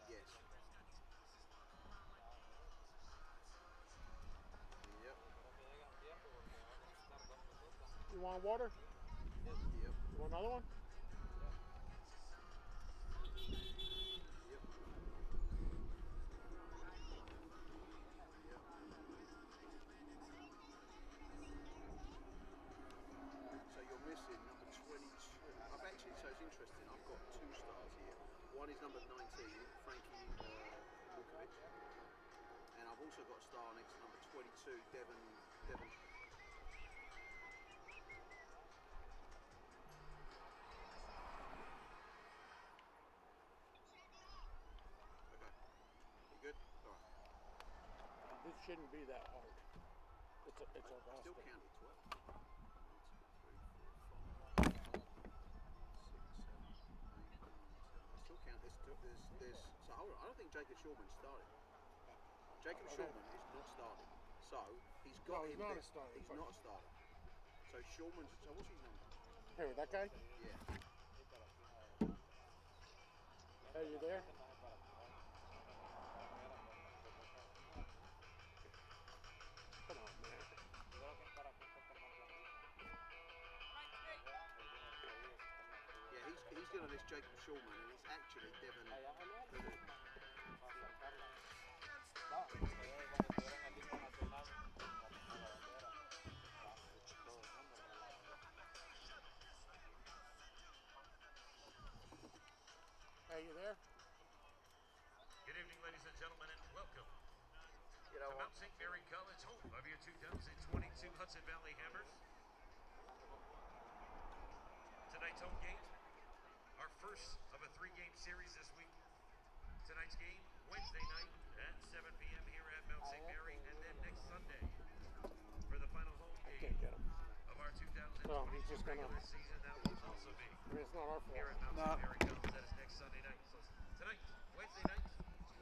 yes. Yep. You want water? Yep. You want another one? Yep. Yep. So you're missing number 22. I've actually, so it's interesting. I've got 2 stars here. One is number 19, Frankie Lukovic, and I've also got a star next to number 22, Devon. Okay, you good? All right. This shouldn't be that hard. It's a I still Augusta. counted 12. 1, 2, 3, 4, 5, 6, 7, 8, 9, 10. I still count. There's. So hold on. I don't think Jacob Shulman started. Jacob Okay. Shulman is not starting. So he's got No, he's him. not a starter. He's not a starter. So Shulman's. So what's his number? Hey, that guy? Yeah. Hey, you there? Come on, man. Yeah, he's good on this Jacob Shulman, and it's actually Devon. Hey, you there? Good evening, ladies and gentlemen, and welcome You know to what? Mount St. Mary College, home of your 2022 Hudson Valley Hammers. Tonight's home game, our first of a 3-game series this week. Tonight's game, Wednesday night at 7 p.m. here at Mount St. Mary, and then next Sunday for the final home game Can't get him. of our 2022 So he's just gonna. regular season. That will also be I mean, it's not our here fault. at Mount St. Mary College. That is next Sunday night. So tonight, Wednesday night,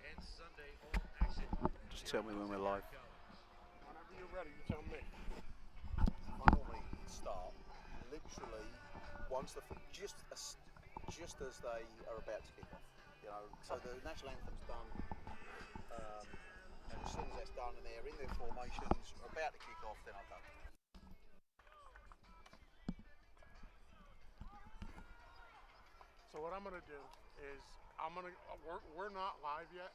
and Sunday, all action. Just tell me when we're live. Whenever you're ready, you tell me. I normally start literally once just as they are about to kick off. You know, so the national anthem's done, and as soon as that's done and they're in their formations, about to kick off, then I'll go. So what I'm gonna do is we're not live yet.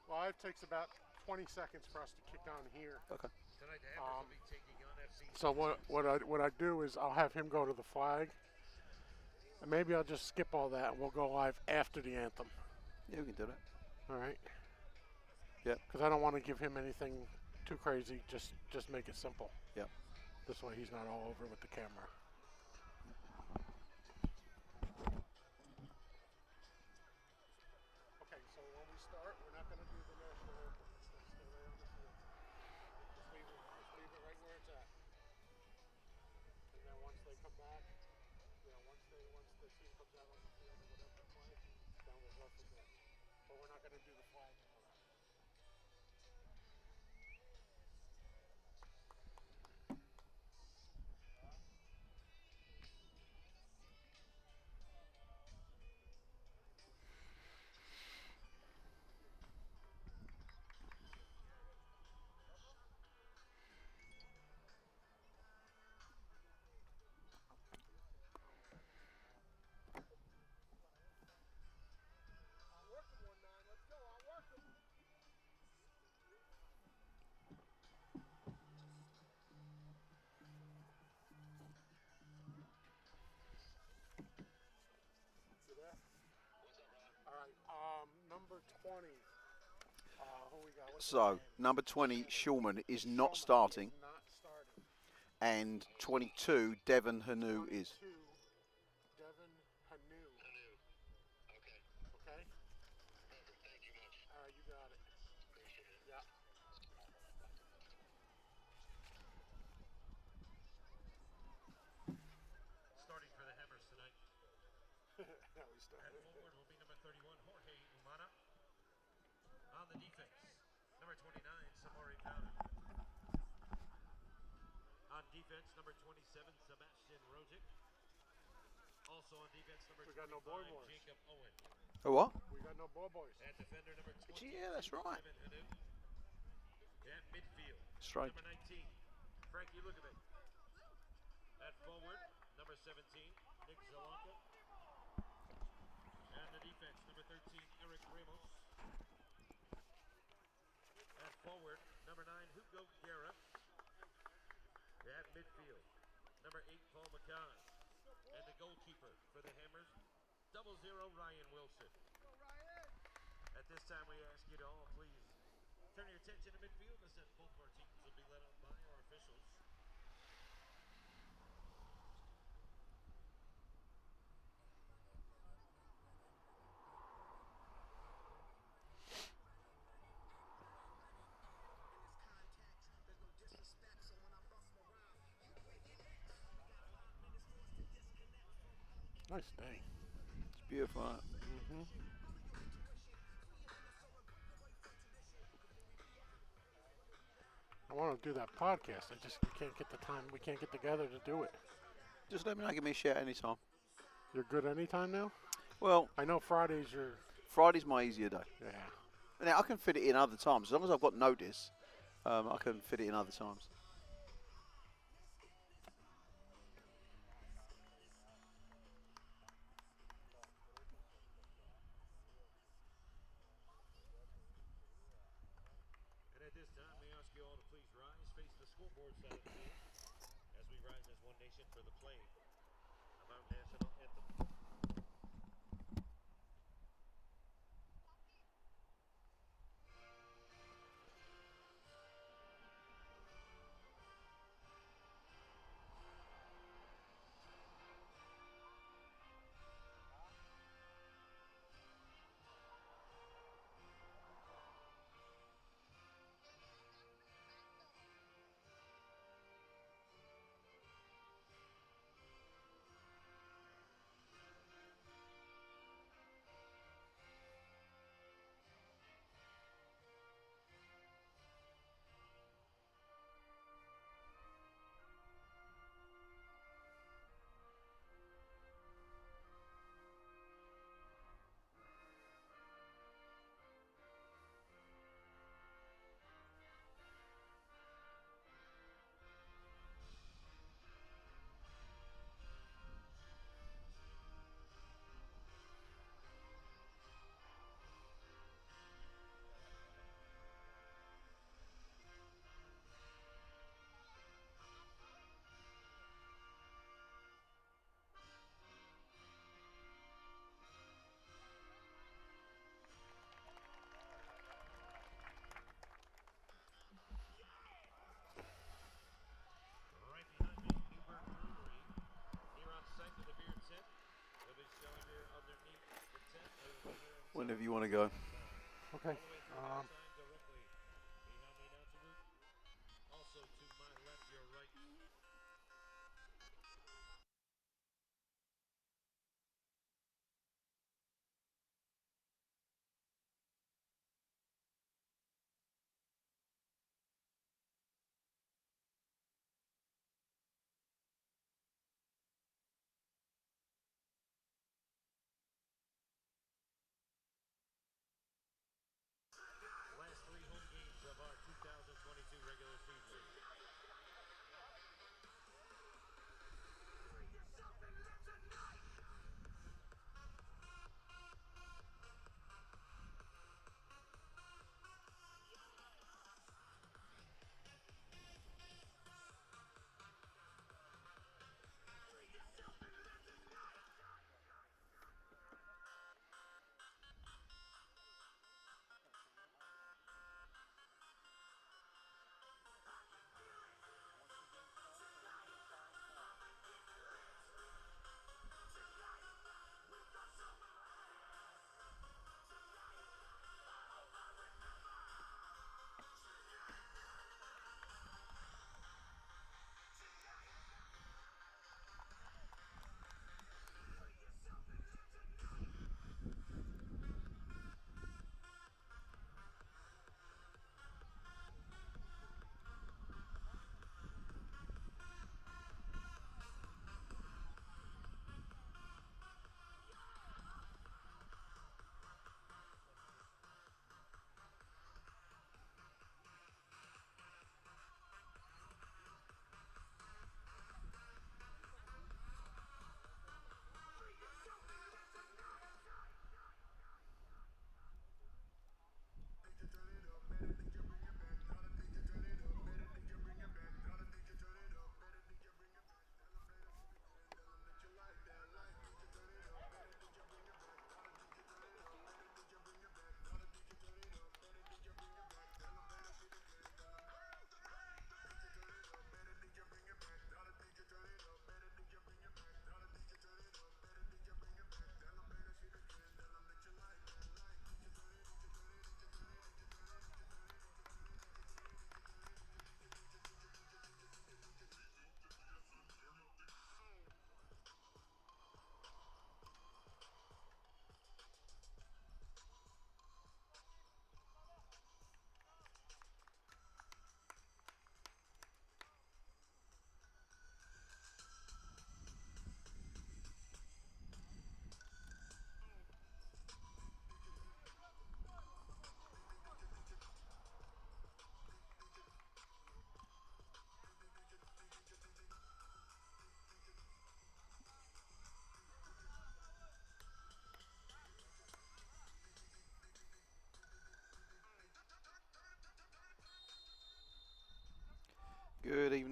Live takes about 20 seconds for us to kick on here. Okay. Tonight, the Hammers will be taking on FC. So what I do is I'll have him go to the flag, and maybe I'll just skip all that and we'll go live after the anthem. Yeah, we can do that. All right? Yep. Because I don't want to give him anything too crazy. Just make it simple. Yep. This way he's not all over with the camera. Okay, so when we start, we're not going to do the national anthem. It's going to stay right on the field. Just leave it right where it's at. And then once they come back, once the team comes out on the field or whatever to play, then we'll go from there. But we're not going to do the flag until that. You there? All right. Number 20. Who we got? What's his So name? number 20, Shulman, is not Shulman starting, is not starting. and 22, Devon Hanu is. 22, Devon Hanu. Okay. Okay? Perfect. Thank you much. All right, you got it. Appreciate it. Yeah. Starting for the Hammers tonight. Now we At started. forward will be number 31, Jorge Umana. On the defense, number 29, Samori Powder. On defense, number 27, Sebastian Rojic. Also on defense, number We got 25, no boy boys. Jacob Owen. Oh, what? We got no boys. At defender, number 20. Yeah, that's right. At midfield, Strike. number 19, Frankie Lukovic. At forward, number 17, Nick Zalanka. And the defense, number 13, Eric Ramos. At forward, number 9, Hugo Guerra. At midfield, number 8, Paul McCann. And the goalkeeper for the Hammers, 00, Ryan Wilson. At this time, we ask you to all please turn your attention to midfield as both of our teams will be led up by our officials. Nice day. It's beautiful, isn't it? Mm-hmm. I want to do that podcast. I just can't get the time. We can't get together to do it. Just let me know. Give me a shout anytime. You're good anytime now? Well, I know Fridays are. Friday's my easier day. Yeah. Now, I can fit it in other times. As long as I've got notice, I can fit it in other times. And at this time, we ask you all to please rise, face the scoreboard side of the field as we rise as one nation for the playing of our national anthem. Right behind me, Newburgh Brewery. Here on site with the beer tent. They'll be selling beer underneath the tent. They will be here until Whenever you want to go. Okay. all the way through halftime directly behind the announcer booth. Also to my left, your right.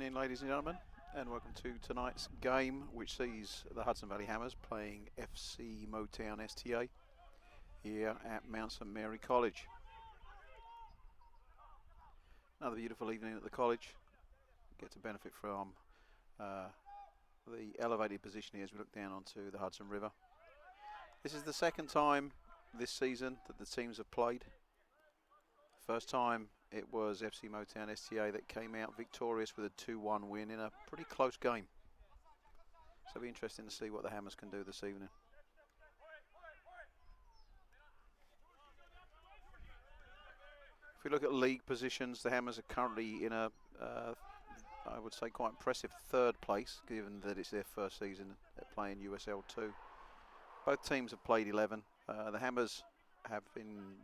evening, ladies and gentlemen, and welcome to tonight's game, which sees the Hudson Valley Hammers playing FC Motown STA here at Mount St Mary College. Another beautiful evening at the college. Get to benefit from the elevated position here as we look down onto the Hudson River. This is the second time this season that the teams have played. First time it was FC Motown STA that came out victorious with a 2-1 win in a pretty close game. So it'll be interesting to see what the Hammers can do this evening. If we look at league positions, the Hammers are currently in a, I would say, quite impressive third place, given that it's their first season playing USL 2. Both teams have played 11. The Hammers have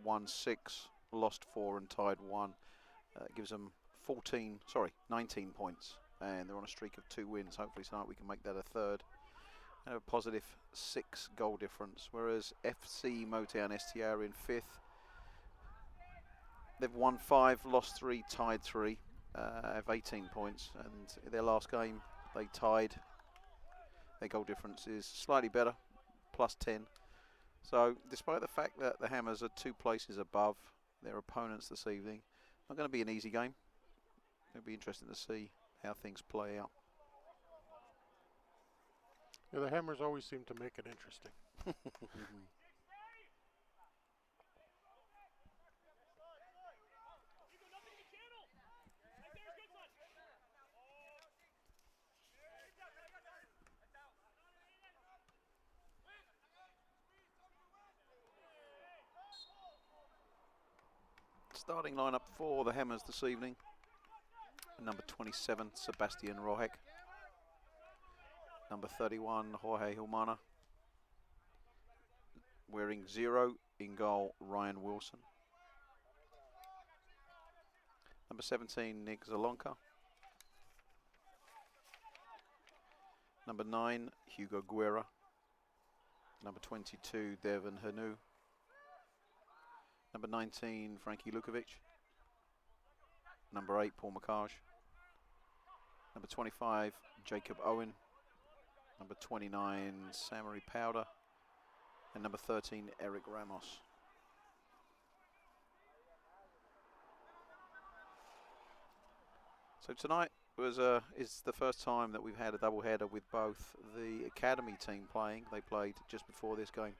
won 6, lost 4 and tied 1. Gives them 19 points, and they're on a streak of 2 wins. Hopefully tonight we can make that a third. And a positive 6 goal difference, whereas FC Motown STA are in 5th. They've won 5, lost 3, tied 3, have 18 points, and their last game they tied. Their goal difference is slightly better, plus 10. So despite the fact that the Hammers are 2 places above their opponents this evening, not going to be an easy game. It'll be interesting to see how things play out. Yeah, the Hammers always seem to make it interesting. Starting lineup for the Hammers this evening. Number 27, Sebastian Rohek. Number 31, Jorge Humana. Wearing 0 in goal, Ryan Wilson. Number 17, Nick Zalonka. Number 9, Hugo Guerra. Number 22, Devin Hanu. Number 19, Frankie Lukovic. Number 8, Paul McCarge. Number 25, Jacob Owen. Number 29, Samari Powder. And number 13, Eric Ramos. So tonight is the first time that we've had a double-header with both the academy team playing. They played just before this game.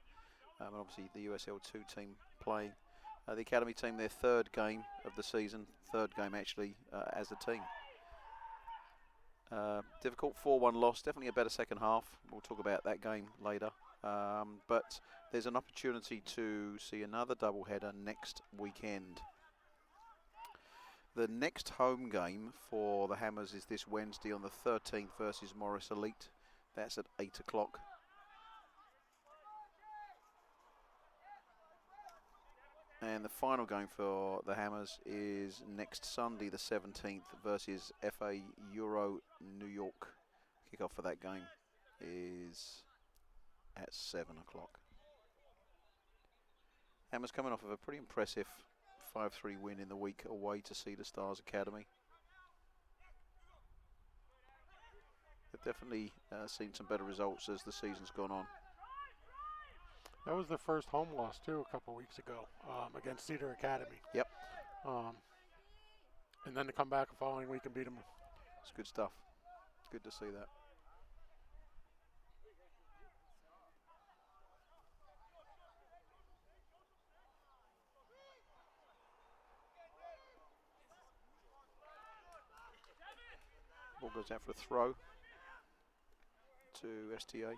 And obviously the USL 2 team playing. The academy team, their 3rd game of the season, 3rd game actually as a team. Difficult 4-1 loss, definitely a better second half. We'll talk about that game later. But there's an opportunity to see another doubleheader next weekend. The next home game for the Hammers is this Wednesday on the 13th versus Morris Elite. That's at 8 o'clock. And the final game for the Hammers is next Sunday, the 17th, versus FA Euro New York. Kickoff for that game is at 7 o'clock. Hammers coming off of a pretty impressive 5-3 win in the week away to Cedar Stars Academy. They've definitely seen some better results as the season's gone on. That was their first home loss, too, a couple weeks ago against Cedar Academy. Yep. And then to come back the following week and beat them. It's good stuff. Good to see that. Ball goes out for a throw to STA.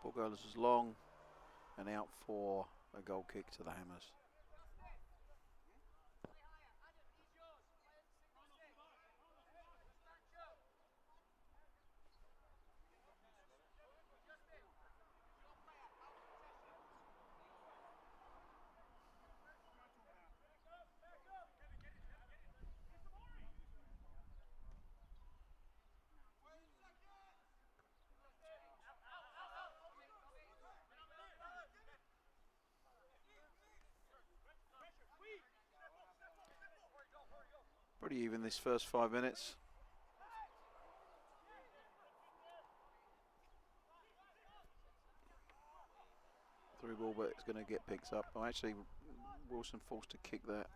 Ball goes long and out for a goal kick to the Hammers. Pretty even this first 5 minutes. Through ball, but it's going to get picked up. Oh, actually, Wilson forced to kick that.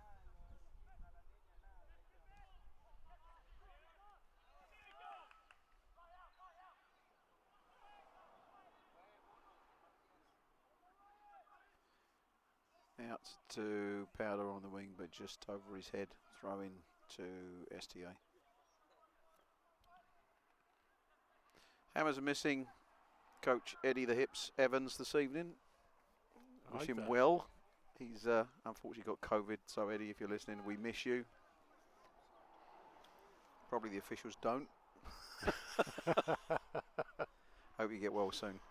Out to Powder on the wing, but just over his head, throw in to STA. Hammers are missing Coach Eddie the Hips Evans this evening. Wish him well. He's unfortunately got COVID, so Eddie, if you're listening, we miss you. Probably the officials don't. Hope you get well soon.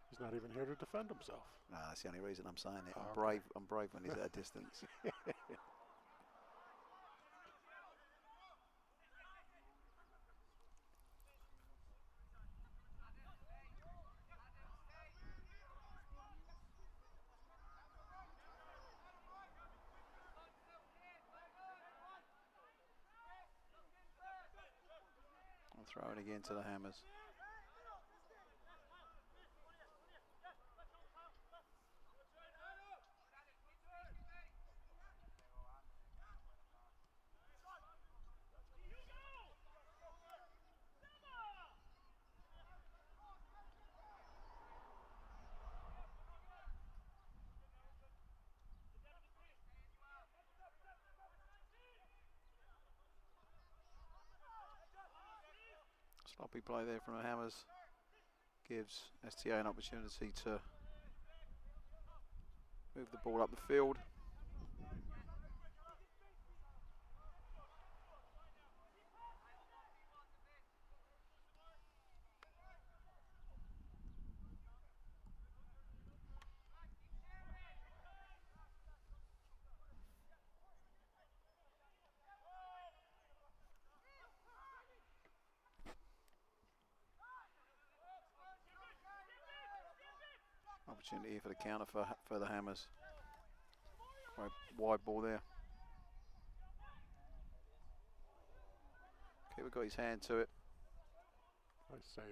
He's not even here to defend himself. Nah, that's the only reason I'm saying it. Oh, I'm brave when he's at a distance. I'll throw it again to the Hammers. Sloppy play there from the Hammers. Gives STA an opportunity to move the ball up the field. Opportunity for the counter for the Hammers. Wide ball there. Keeper got his hand to it. Nice save.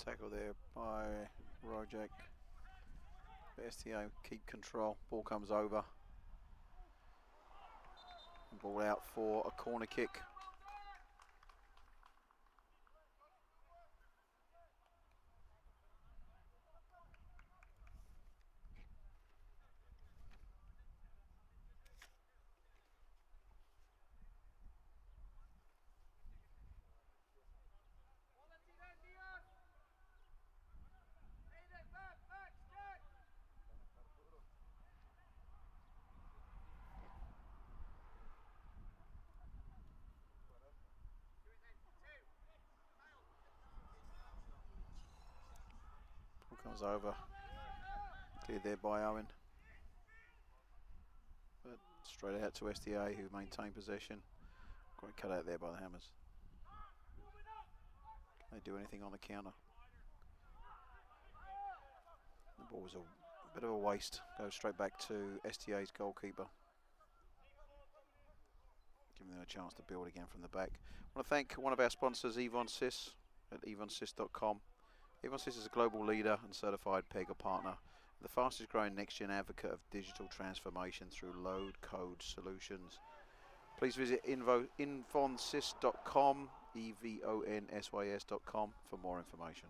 Tackle there by Rojak. STA keep control. Ball comes over. Ball out for a corner kick. Comes over, cleared there by Owen, but straight out to STA, who maintain possession. Great cut out there by the Hammers. Can they do anything on the counter? The ball was a bit of a waste. Goes straight back to STA's goalkeeper, giving them a chance to build again from the back. I want to thank one of our sponsors, Yvonne Sis at yvonnesis.com. Yvonne Sis is a global leader and certified PEGA partner, the fastest growing next-gen advocate of digital transformation through low-code solutions. Please visit yvonnesis.com, EVONSYS.com for more information.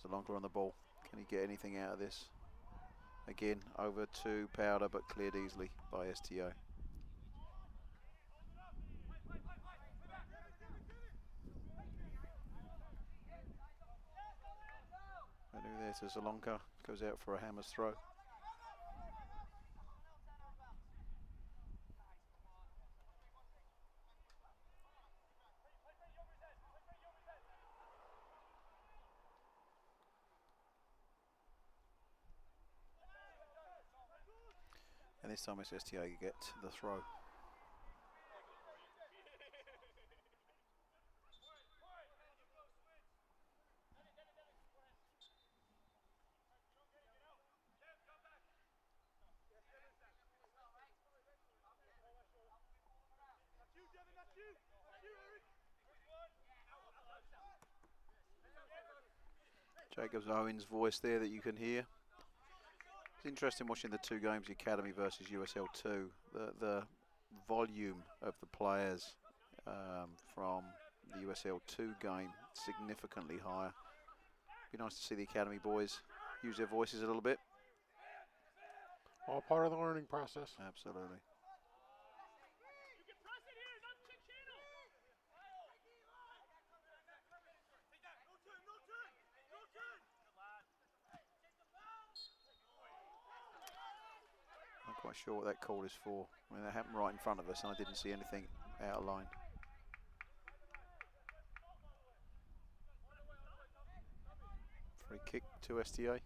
Zalonga on the ball. Can he get anything out of this? Again, over to Powder, but cleared easily by STA. There's Zalonka, goes out for a Hammers throw. And this time it's STA who get the throw. Jacobs Owens' voice there that you can hear. It's interesting watching the two games, the Academy versus USL 2. The volume of the players from the USL 2 game significantly higher. Be nice to see the Academy boys use their voices a little bit. All part of the learning process. Absolutely. Not quite sure what that call is for. I mean, that happened right in front of us and I didn't see anything out of line. Free kick to STA.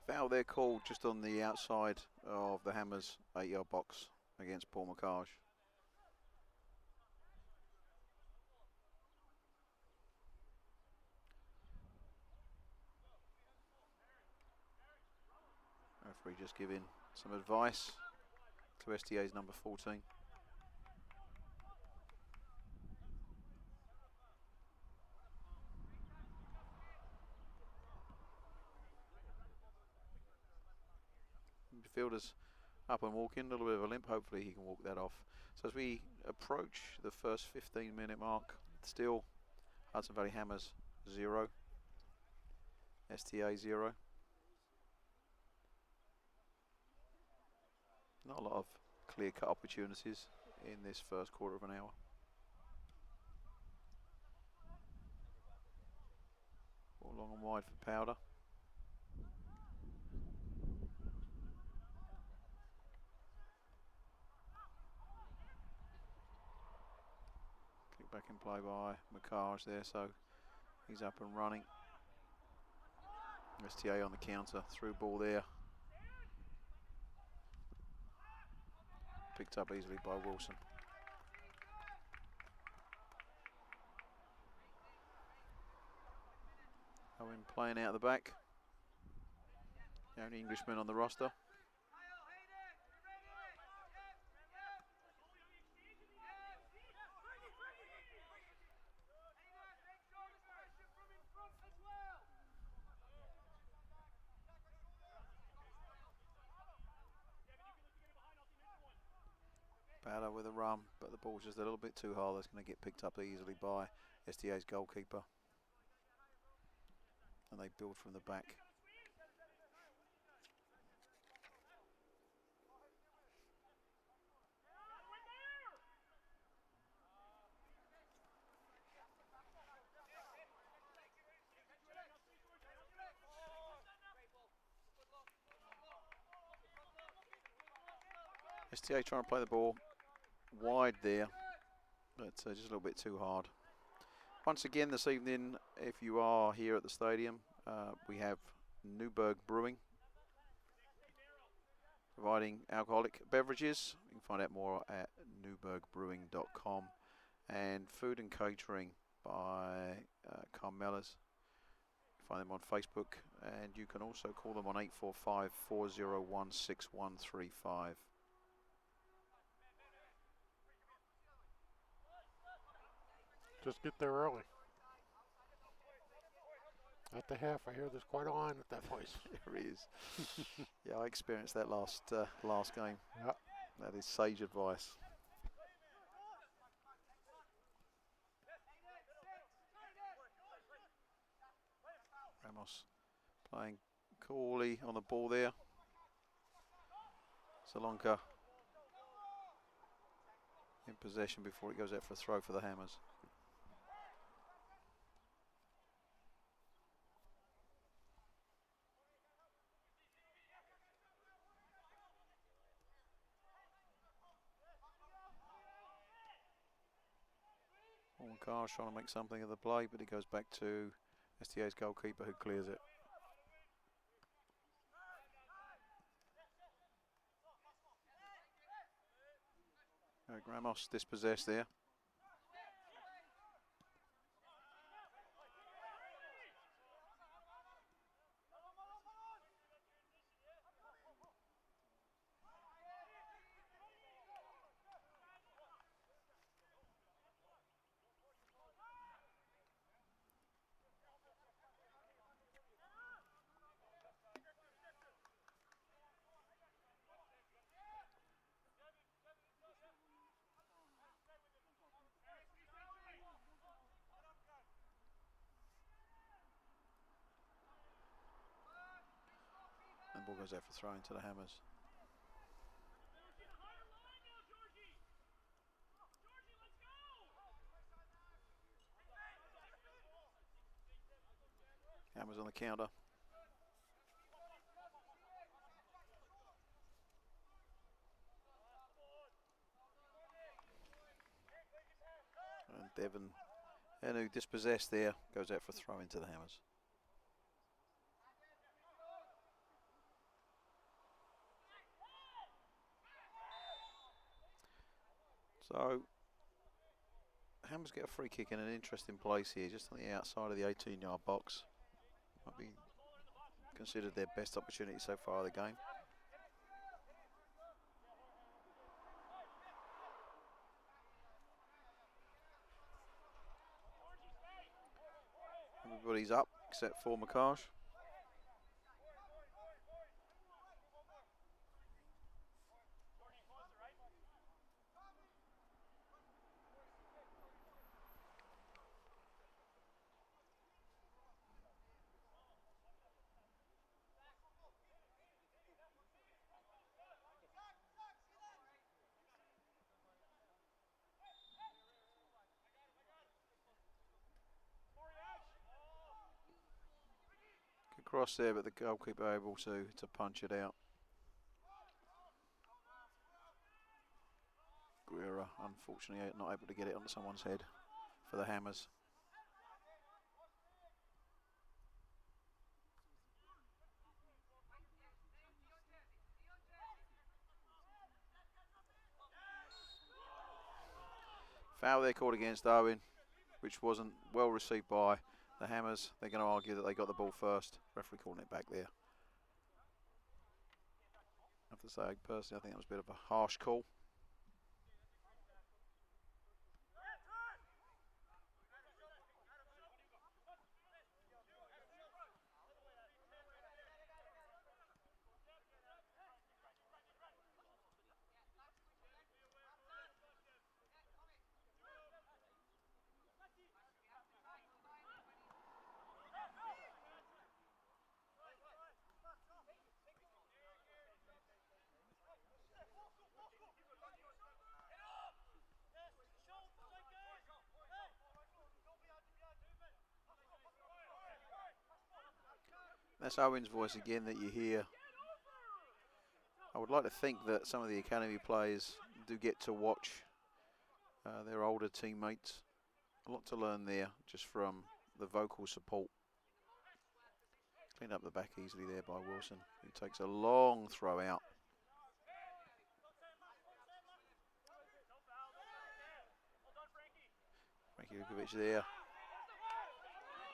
Foul there called just on the outside of the Hammers 8-yard box against Paul McCarge. Referee just giving some advice to STA's number 14. Midfielder's up and walking, a little bit of a limp, hopefully he can walk that off. So as we approach the first 15-minute mark, still Hudson Valley Hammers 0, STA 0. Not a lot of clear-cut opportunities in this first quarter of an hour. Ball long and wide for Powder. Kick back in play by McCarge there, so he's up and running. STA on the counter, through ball there. Picked up easily by Wilson. Owen playing out the back. The only Englishman on the roster. Powder with a run, but the ball's just a little bit too hard. That's going to get picked up easily by STA's goalkeeper. And they build from the back. STA trying to play the ball wide there, but just a little bit too hard. Once again this evening, if you are here at the stadium, we have Newburgh Brewing, providing alcoholic beverages. You can find out more at newbergbrewing.com. And food and catering by Carmela's. Find them on Facebook, and you can also call them on 845 401 6135. Just get there early. At the half, I hear there's quite a line at that place. There is. Yeah, I experienced that last game. Yeah. That is sage advice. Ramos playing coolly on the ball there. Salonka in possession before it goes out for a throw for the Hammers. Carr's trying to make something of the play, but it goes back to STA's goalkeeper who clears it. Ramos dispossessed there. And ball goes out for throw into the Hammers. Hammers on the counter. And Devon, who dispossessed there, goes out for a throw into the Hammers. So, Hammers get a free kick in an interesting place here, just on the outside of the 18-yard box. Might be considered their best opportunity so far of the game. Everybody's up except for Makash. Cross there, but the goalkeeper able to punch it out. Guerra, unfortunately, not able to get it onto someone's head for the Hammers. Foul there called against Owen, which wasn't well received by the Hammers. They're going to argue that they got the ball first. Referee calling it back there. I have to say, personally, I think that was a bit of a harsh call. That's Owen's voice again that you hear. I would like to think that some of the academy players do get to watch their older teammates. A lot to learn there just from the vocal support. Cleaned up the back easily there by Wilson, who takes a long throw out. Jukovic there.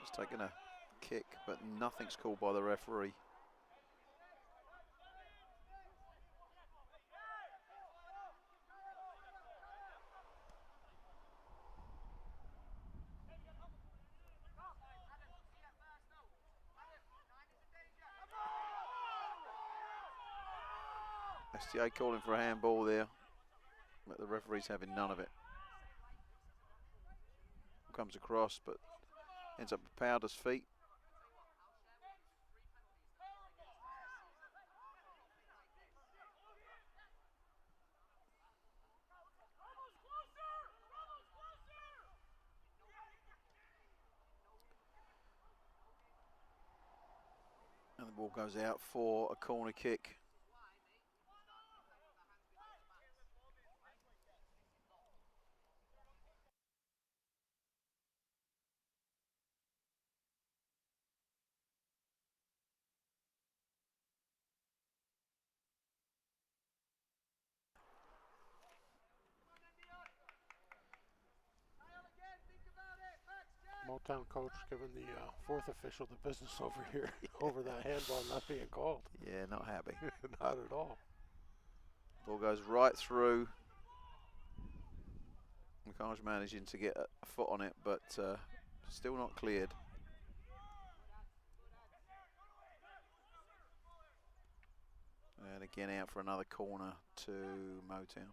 He's taken a kick, but nothing's called by the referee. STA calling for a handball there, but the referee's having none of it. Comes across, but ends up at Powder's feet. And the ball goes out for a corner kick. Motown coach giving the fourth official the business over here over that handball not being called. Yeah, not happy. Not at all. Ball goes right through. McCar's managing to get a foot on it, but still not cleared. And again out for another corner to Motown.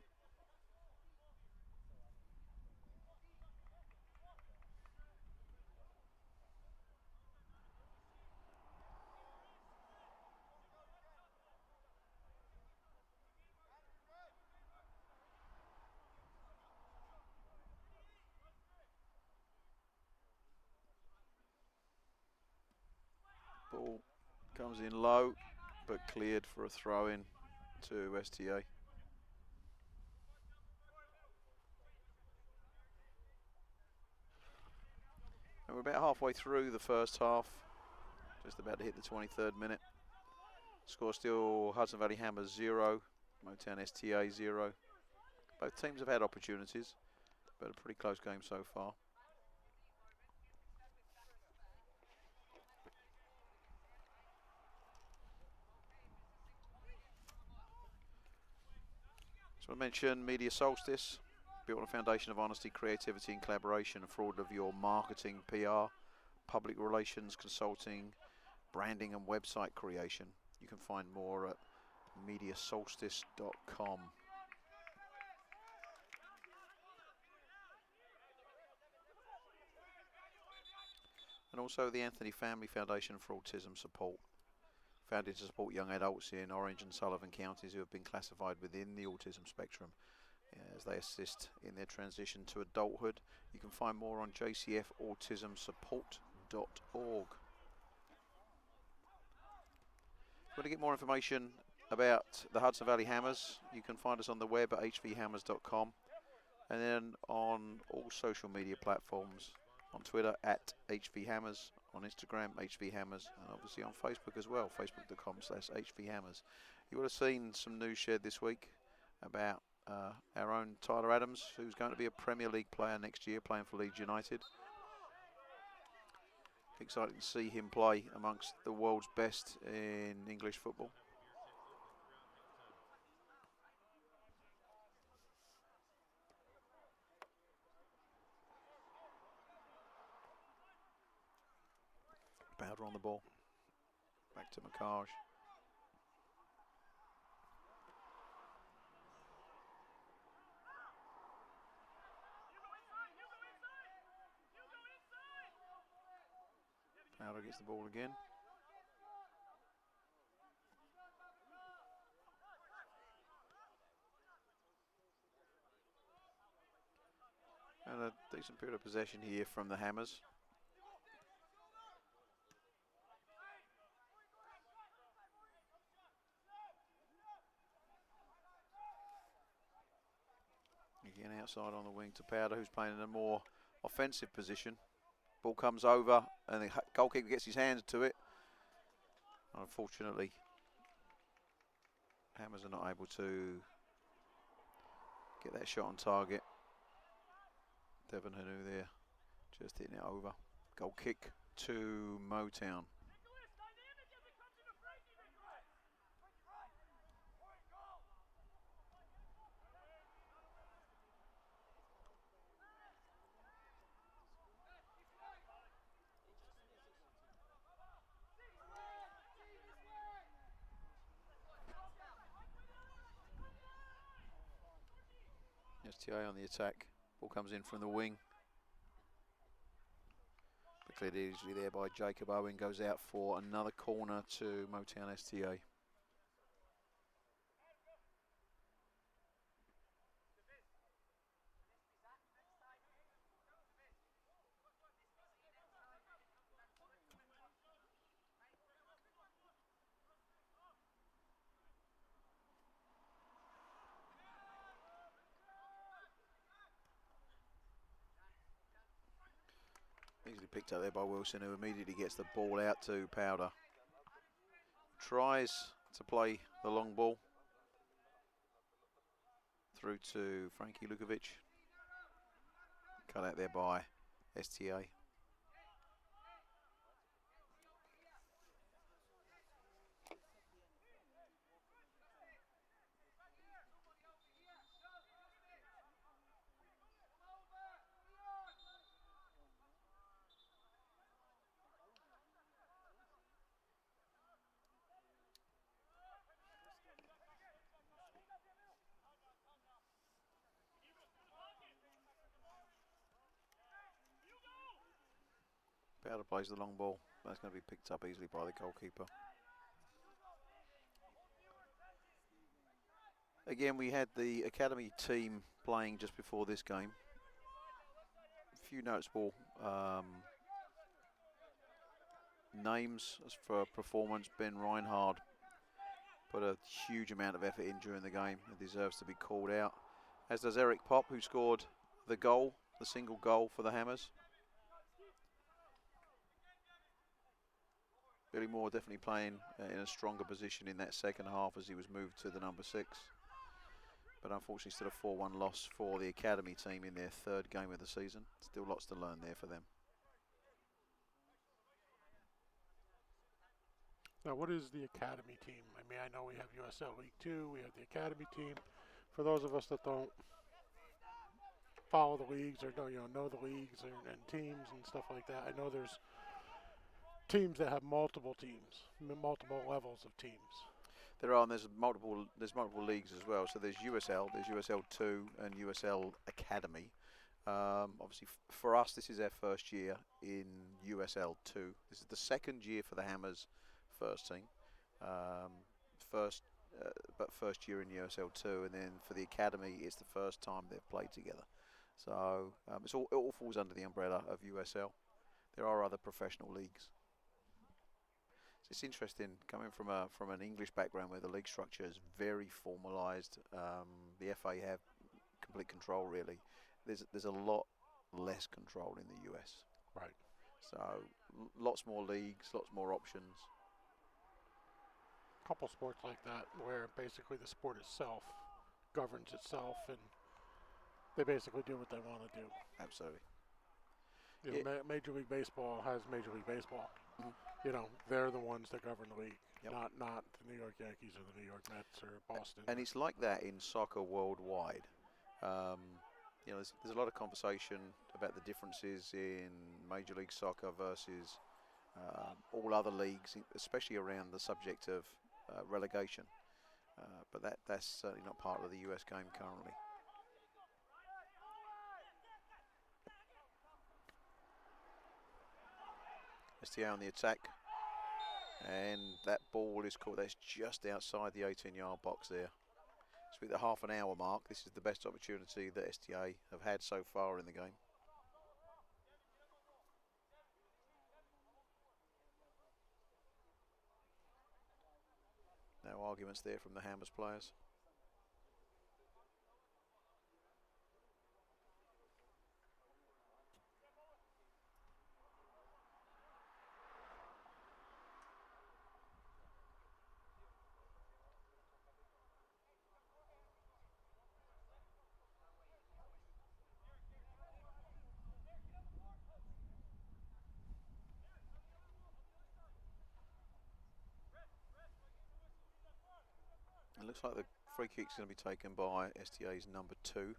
Ball comes in low, but cleared for a throw-in to STA. And we're about halfway through the first half, just about to hit the 23rd minute. Score still Hudson Valley Hammers 0, Motown STA 0. Both teams have had opportunities, but a pretty close game so far. So I mentioned Media Solstice, built on a foundation of honesty, creativity and collaboration, and fraud of your marketing, PR, public relations, consulting, branding and website creation. You can find more at mediasolstice.com. And also the Anthony Family Foundation for Autism Support, founded to support young adults in Orange and Sullivan counties who have been classified within the autism spectrum as they assist in their transition to adulthood. You can find more on jcfautismsupport.org. If you want to get more information about the Hudson Valley Hammers, you can find us on the web at hvhammers.com, and then on all social media platforms, on Twitter at hvhammers, on Instagram hvhammers, and obviously on Facebook as well, facebook.com/hvhammers. You would have seen some news shared this week about our own Tyler Adams, who's going to be a Premier League player next year, playing for Leeds United. Exciting to see him play amongst the world's best in English football. Powder on the ball. Back to McCarge. Powder gets the ball again. And a decent period of possession here from the Hammers. Again outside on the wing to Powder, who's playing in a more offensive position. Ball comes over and the goalkeeper gets his hands to it. Unfortunately, Hammers are not able to get that shot on target. Devon Hanu there Just hitting it over. Goal kick to Motown. STA on the attack. Ball comes in from the wing. But cleared easily there by Jacob Owen. Goes out for another corner to Motown STA. Easily picked up there by Wilson, who immediately gets the ball out to Powder. Tries to play the long ball through to Frankie Lukovic. Cut out there by STA. Powder plays the long ball. That's going to be picked up easily by the goalkeeper. Again, we had the academy team playing just before this game. A few noticeable names as for performance. Ben Reinhard put a huge amount of effort in during the game and deserves to be called out, as does Eric Pop, who scored the goal, the single goal for the Hammers. Billy Moore definitely playing in a stronger position in that second half as he was moved to the number 6. But unfortunately still a 4-1 loss for the academy team in their third game of the season. Still lots to learn there for them. Now, what is the academy team? I mean, I know we have USL League 2, we have the academy team. For those of us that don't follow the leagues or know the leagues and teams and stuff like that, I know there's teams that have multiple teams, multiple levels of teams. There are, and there's multiple leagues as well. So there's USL, there's USL 2 and USL Academy. Obviously, for us, this is our first year in USL 2. This is the second year for the Hammers first team. First year in USL 2, and then for the Academy, it's the first time they've played together. So it all falls under the umbrella of USL. There are other professional leagues. So it's interesting coming from an English background where the league structure is very formalised. The FA have complete control really. There's a lot less control in the US. Right. So lots more leagues, lots more options. A couple sports like that where basically the sport itself governs itself and they basically do what they want to do. Absolutely. You know, Major League Baseball has Major League Baseball. Mm-hmm. You know, they're the ones that govern the league, Yep. not the New York Yankees or the New York Mets or Boston. And it's like that in soccer worldwide. You know, there's a lot of conversation about the differences in Major League Soccer versus all other leagues, especially around the subject of relegation. But that's certainly not part of the US game currently. STA on the attack, and that ball is caught. That's just outside the 18-yard box there. So with the half an hour mark, this is the best opportunity that STA have had so far in the game. No arguments there from the Hammers players. Looks like the free kick's going to be taken by STA's number 2.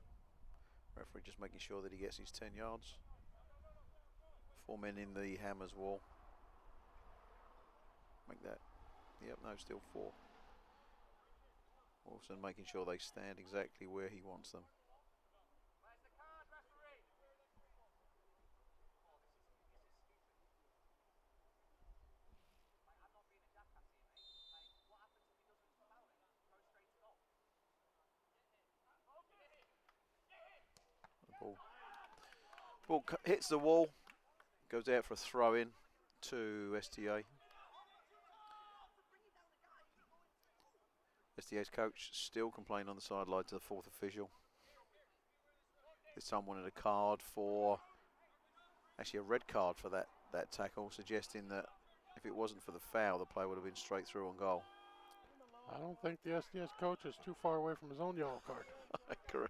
Referee just making sure that he gets his 10 yards. 4 men in the Hammers wall. Make that. Yep, no, still 4. Also making sure they stand exactly where he wants them. Ball hits the wall, goes out for a throw in to STA. STA's coach still complaining on the sideline to the 4th official. This time wanted a card for, actually a red card for that tackle, suggesting that if it wasn't for the foul, the play would have been straight through on goal. I don't think the SDS coach is too far away from his own yellow card. I agree.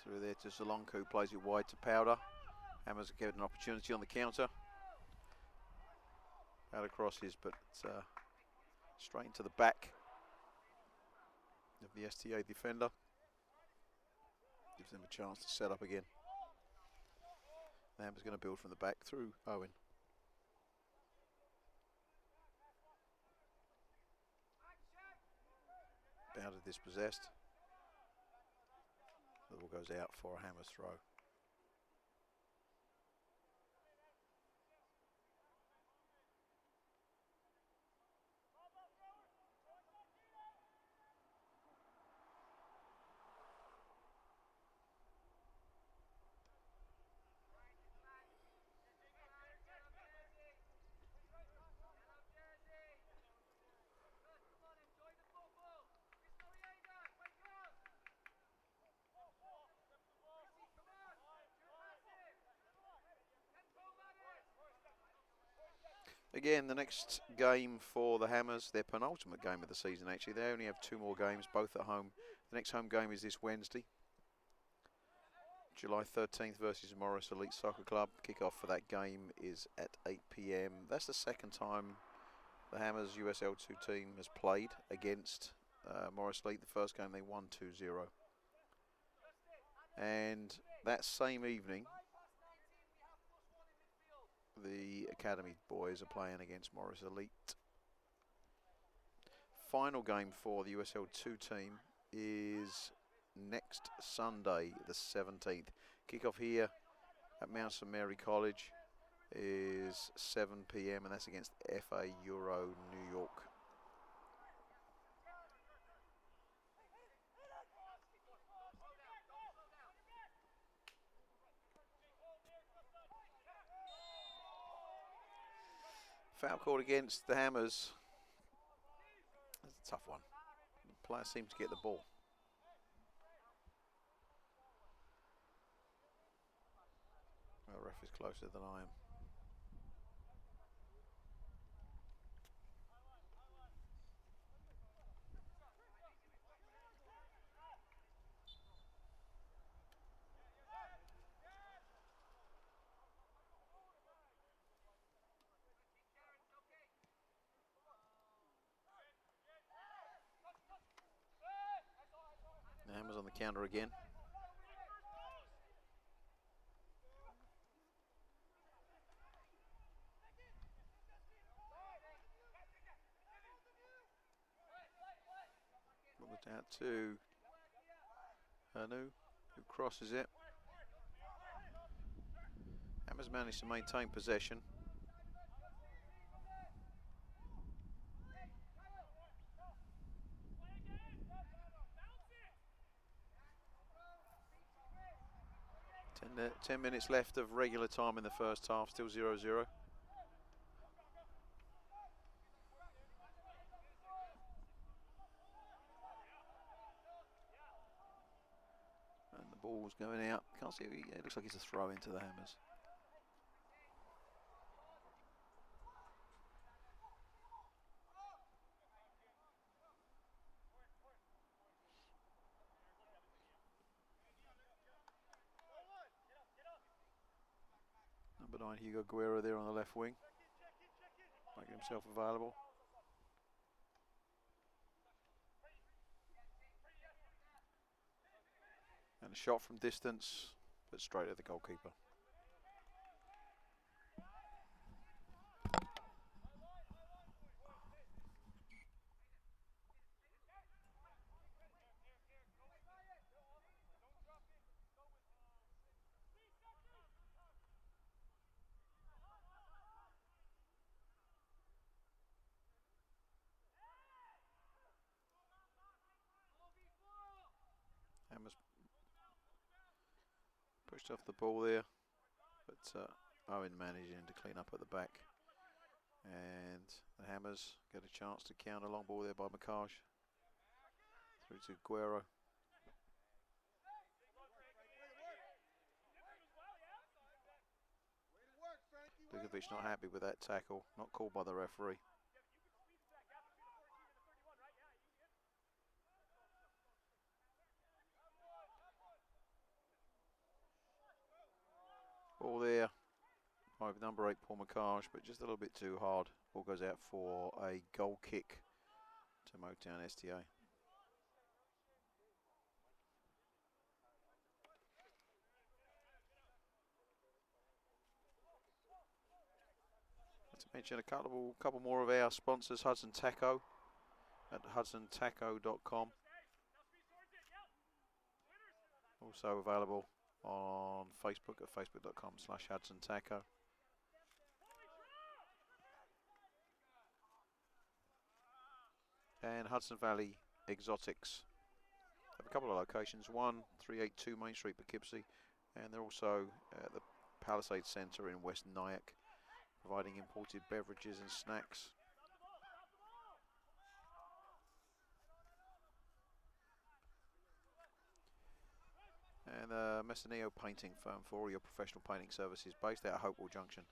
Through there to Salonko, who plays it wide to Powder. Hammers are given an opportunity on the counter. Powder crosses, but straight into the back of the STA defender. Gives them a chance to set up again. The Hammers going to build from the back through Owen. Powder dispossessed. The ball goes out for a Hammers throw. Again, the next game for the Hammers, their penultimate game of the season actually. They only have 2 more games, both at home. The next home game is this Wednesday, July 13th versus Morris Elite Soccer Club. Kick-off for that game is at 8 PM. That's the second time the Hammers USL2 team has played against Morris Elite. The first game they won 2-0. And that same evening, the Academy boys are playing against Morris Elite. Final game for the USL2 team is next Sunday, the 17th. Kick-off here at Mount St Mary College is 7 PM, and that's against FA Euro New York. Foul called against the Hammers. That's a tough one. The player seems to get the ball. Well, the ref is closer than I am. The Hammers on the counter again. Out to Hanu, who crosses it. Hammers managed to maintain possession. Ten minutes left of regular time in the first half, still 0-0. ball's going out. Can't see. It looks like it's a throw into the Hammers. Number 9, Hugo Guerra there on the left wing, making himself available. And a shot from distance, but straight at the goalkeeper. Hammers pushed off the ball there, but Owen managing to clean up at the back. And the Hammers get a chance to counter. Long ball there by Makaj. Through to Guerra. Lukovic not happy with that tackle, not called by the referee. Ball there by number 8 Paul Makaj, but just a little bit too hard. Ball goes out for a goal kick to Motown STA. To mention a couple more of our sponsors, Hudson Taco at hudsontaco.com. Also available on Facebook at facebook.com/HudsonTaco. And Hudson Valley Exotics have a couple of locations. 1382 Main Street, Poughkeepsie, and they're also at the Palisades Centre in West Nyack, providing imported beverages and snacks. And Messineo Painting Firm for all your professional painting services, based out of Hopewell Junction.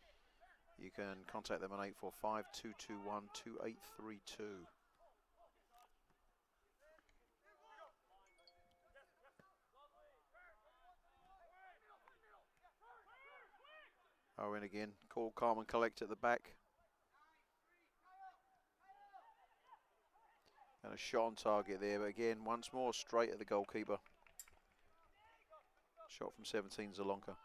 You can contact them on 845 221 2832. Owen again, cool, calm and collect at the back. And a shot on target there, but again, once more straight at the goalkeeper. Shot from 17, Zalonka.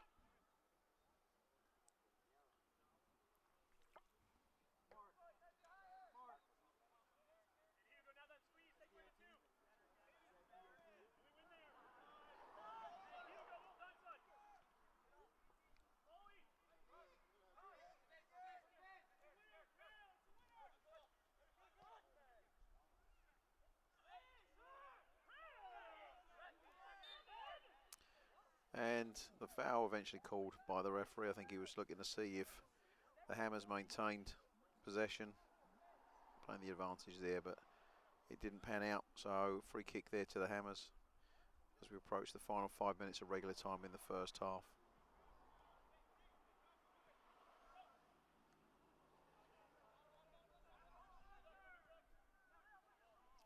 And the foul eventually called by the referee. I think he was looking to see if the Hammers maintained possession, playing the advantage there, but it didn't pan out. So free kick there to the Hammers as we approach the final 5 minutes of regular time in the first half.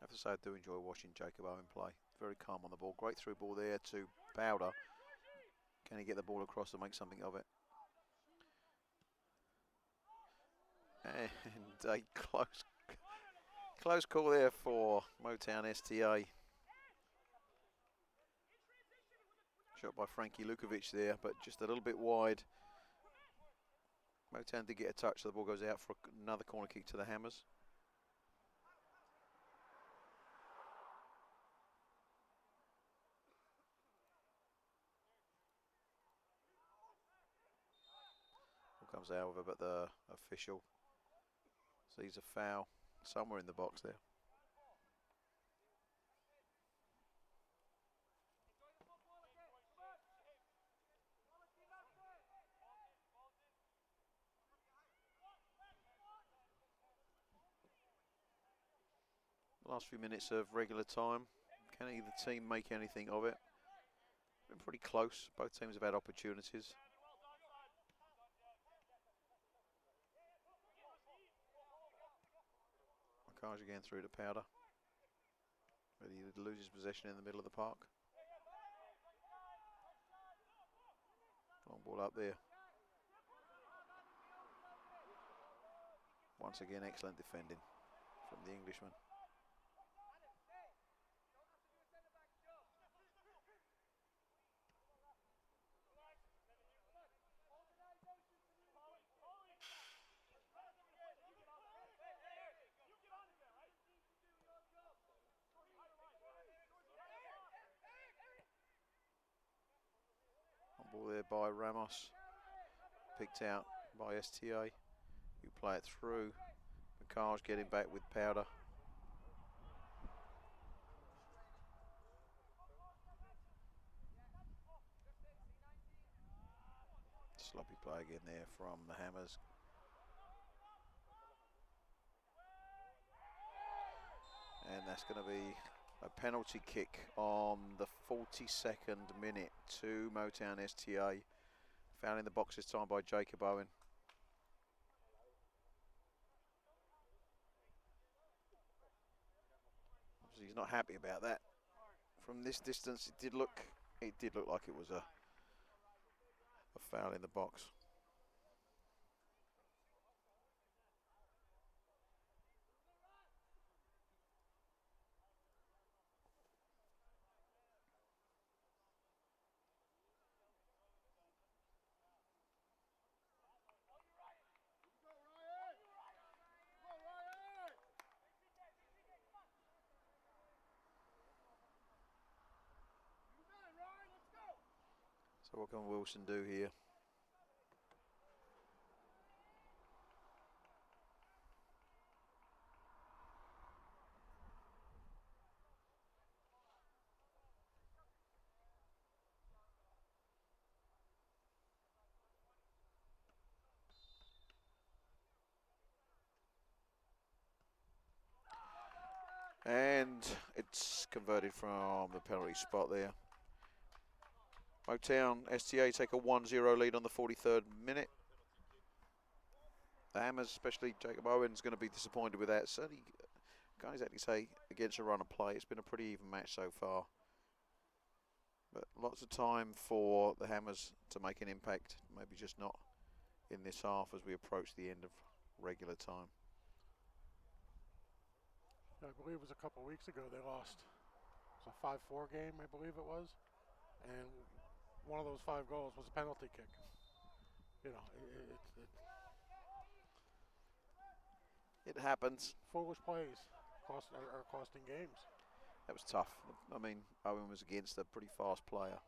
I have to say I do enjoy watching Jacob Owen play. Very calm on the ball. Great through ball there to Powder. Can he get the ball across and make something of it? And a close call there for Motown STA. Shot by Frankie Lukovic there, but just a little bit wide. Motown did get a touch, so the ball goes out for another corner kick to the Hammers. Comes out of it, but the official sees a foul somewhere in the box there. The last few minutes of regular time. Can either team make anything of it? Been pretty close. Both teams have had opportunities. Car's again through to Powder. Ready to lose his possession in the middle of the park. Long ball up there. Once again, excellent defending from the Englishman. Ball there by Ramos, picked out by STA, who play it through. McCar's getting back with Powder. Sloppy play again there from the Hammers. And that's going to be a penalty kick on the 42nd minute to Motown STA. Found in the box this time by Jacob Owen. Obviously he's not happy about that. From this distance, it did look like it was a foul in the box. So what can Wilson do here? And it's converted from the penalty spot there. Motown STA take a 1-0 lead on the 43rd minute. The Hammers, especially Jacob Owen's going to be disappointed with that. Certainly can't exactly say against a run of play. It's been a pretty even match so far. But lots of time for the Hammers to make an impact. Maybe just not in this half as we approach the end of regular time. I believe it was a couple of weeks ago they lost. It was a 5-4 game, I believe it was. And one of those 5 goals was a penalty kick. You know, it happens. Foolish plays are costing games. That was tough. I mean, Owen was against a pretty fast player.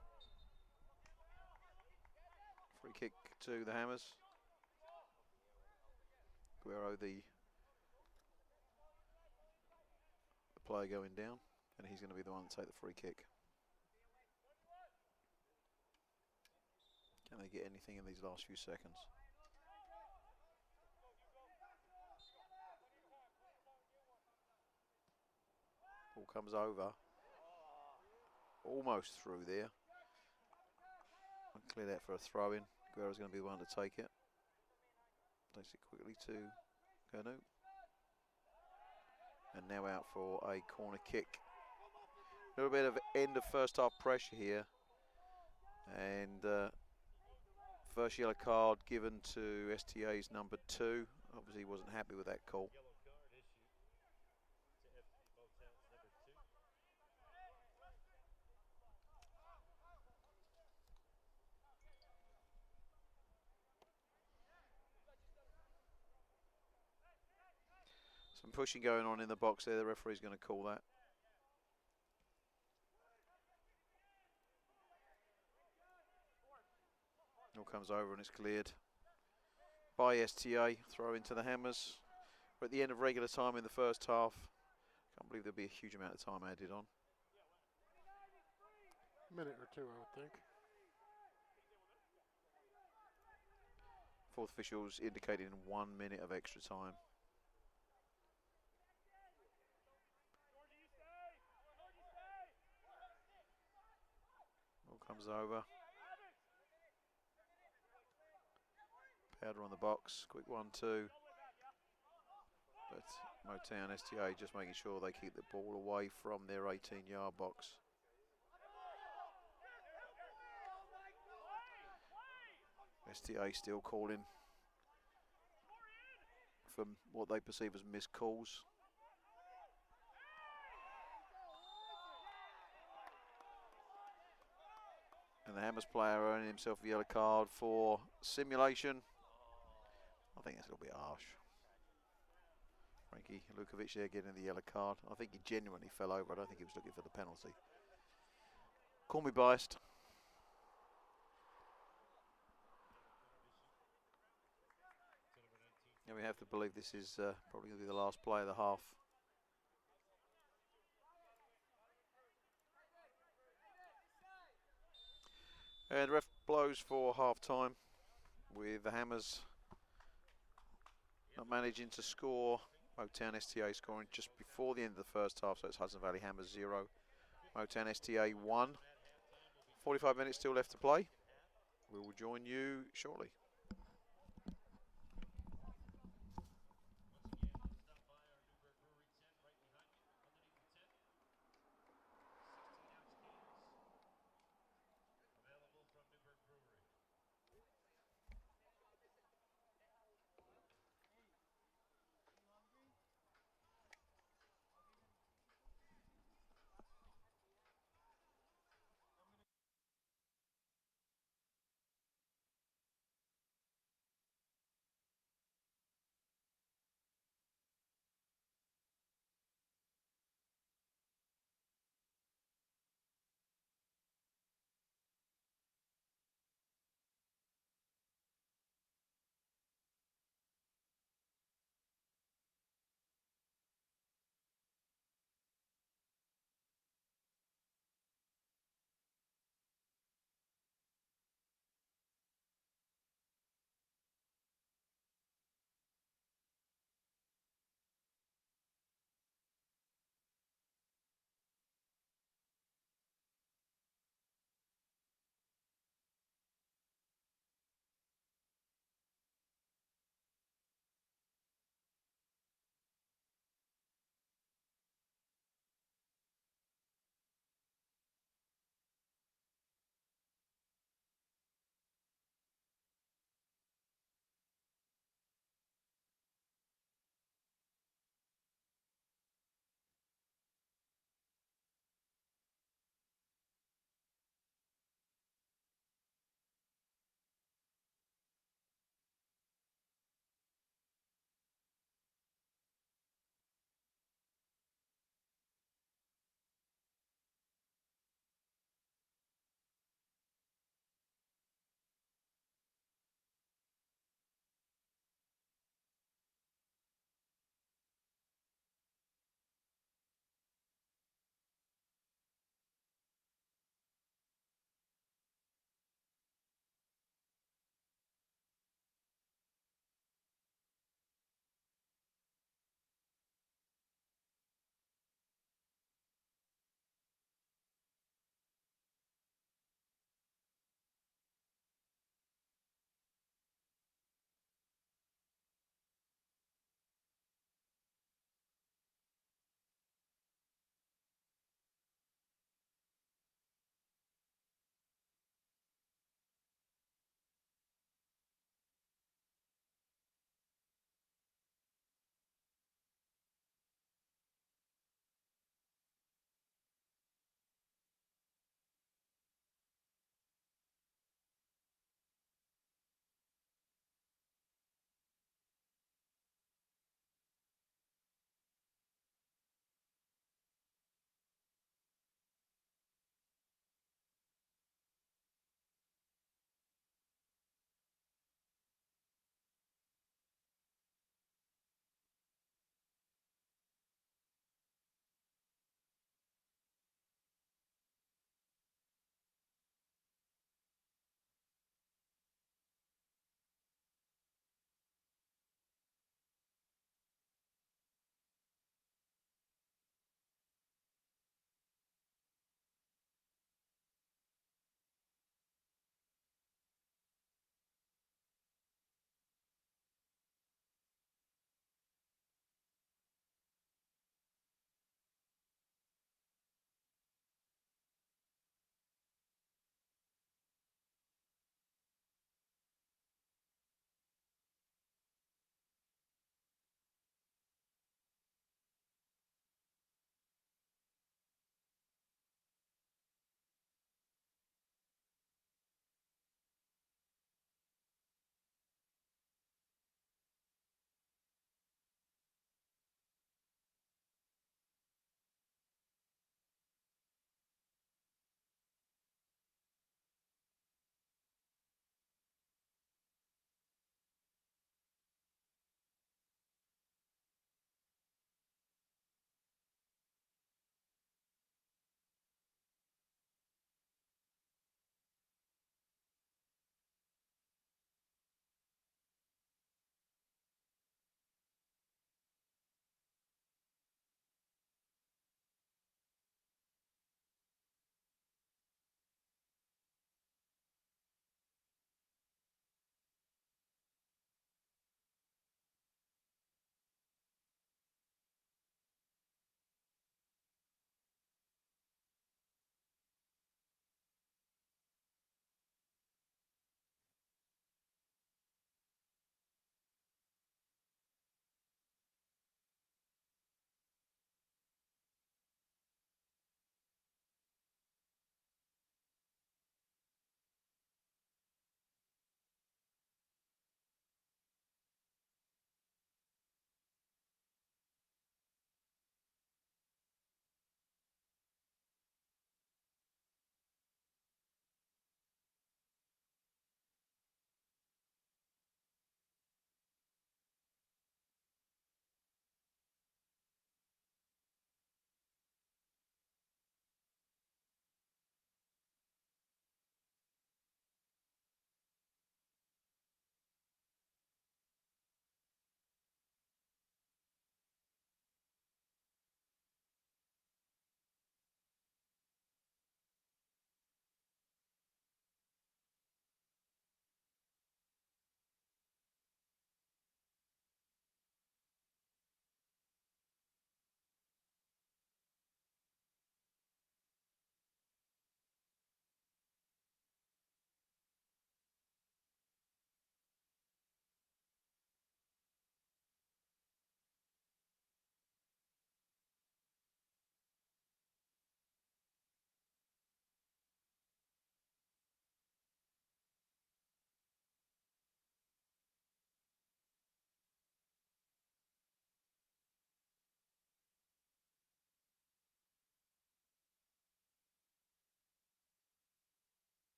Free kick to the Hammers. Guerrero, the player going down, and he's going to be the one to take the free kick. Can they get anything in these last few seconds? Ball comes over. Almost through there. Clear that for a throw in. Guerrero's going to be the one to take it. Takes it quickly to Ganu. And now out for a corner kick. A little bit of end of first half pressure here. And first yellow card given to STA's number 2. Obviously wasn't happy with that call. Some pushing going on in the box there. The referee's going to call that. All comes over and it's cleared by STA. Throw into the Hammers. We're at the end of regular time in the first half. Can't believe there'll be a huge amount of time added on. A minute or two, I would think. Fourth officials indicating 1 minute of extra time. All comes comes over. Powder on the box, quick 1-2. But Motown STA just making sure they keep the ball away from their 18-yard box. STA still calling for what they perceive as missed calls. And the Hammers player earning himself a yellow card for simulation. I think that's a little bit harsh. Frankie Lukovic there getting the yellow card. I think he genuinely fell over. I don't think he was looking for the penalty. Call me biased. And we have to believe this is probably going to be the last play of the half. And the ref blows for half time with the Hammers not managing to score. Motown STA scoring just before the end of the first half, so it's Hudson Valley Hammers 0, Motown STA 1. 45 minutes still left to play. We will join you shortly.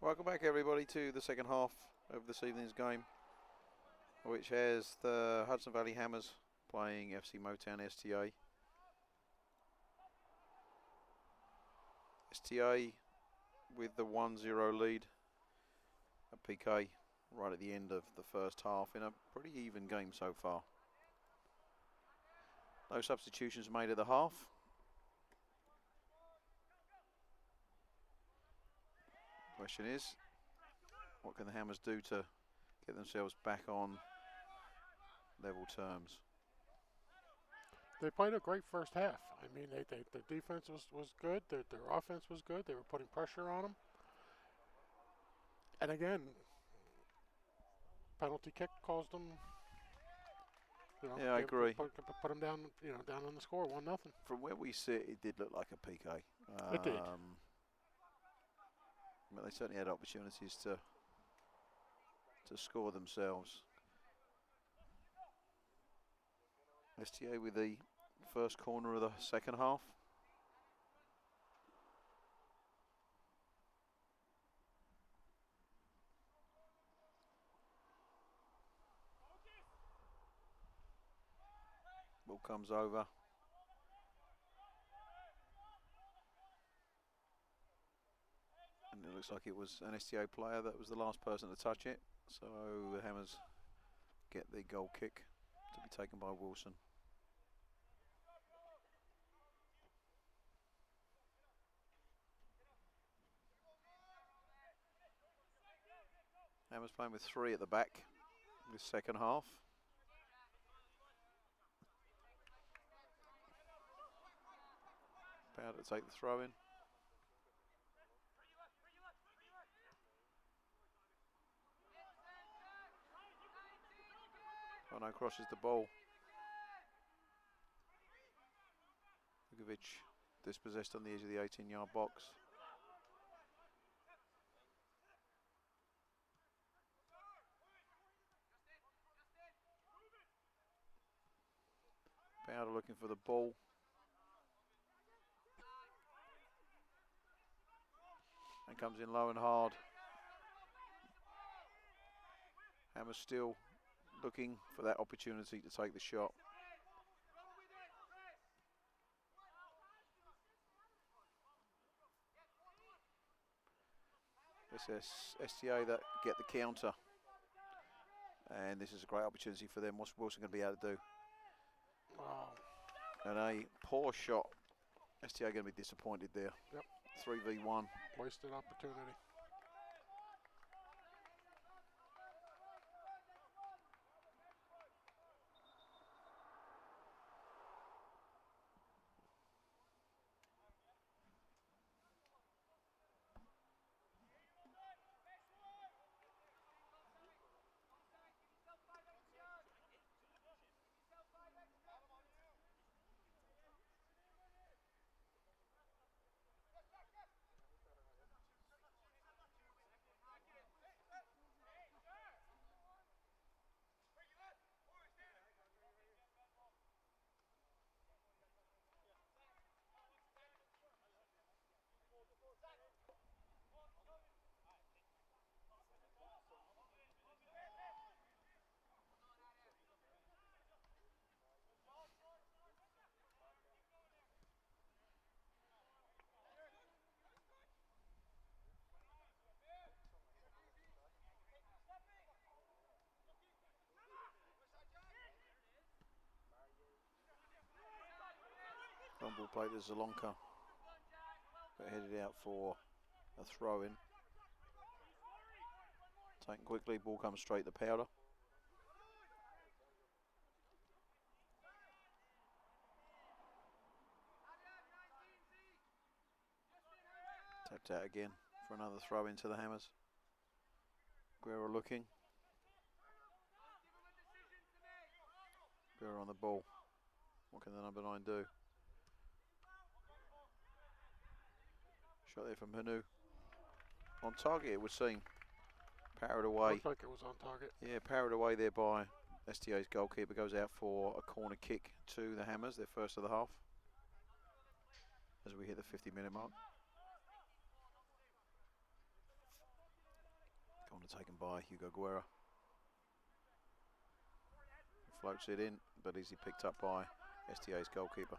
Welcome back, everybody, to the second half of this evening's game, which has the Hudson Valley Hammers playing FC Motown STA. STA with the 1-0 lead at PK right at the end of the first half in a pretty even game so far. No substitutions made at the half. Question is, what can the Hammers do to get themselves back on level terms? They played a great first half. I mean, their defense was good. Their offense was good. They were putting pressure on them. And again, penalty kick caused them. Yeah, I agree. Put them down. Down on the score, 1-0. From where we sit, it did look like a PK. It did. But they certainly had opportunities to score themselves. STA with the first corner of the second half. Ball comes over. And it looks like it was an STA player that was the last person to touch it. So the Hammers get the goal kick to be taken by Wilson. Hammers playing with 3 at the back this second half. About to take the throw in. Ono crosses the ball. Vukovic dispossessed on the edge of the 18-yard box. Powder looking for the ball. And comes in low and hard. Hammers still looking for that opportunity to take the shot. This is STA that get the counter. And this is a great opportunity for them. What's Wilson going to be able to do? Wow. And a poor shot. STA going to be disappointed there. Yep. 3v1. Wasted opportunity. Ball played to Zalonka, but headed out for a throw-in. Taken quickly, ball comes straight to Powder. Tapped out again for another throw into the Hammers. Guerra looking. Guerra on the ball. What can the number 9 do? Shot there from Hanu. On target, it would seem. Parried away. Looked like it was on target. Yeah, parried away there by STA's goalkeeper. Goes out for a corner kick to the Hammers, their first of the half. As we hit the 50-minute mark. Undertaken by Hugo Guerra. Floats it in, but easily picked up by STA's goalkeeper.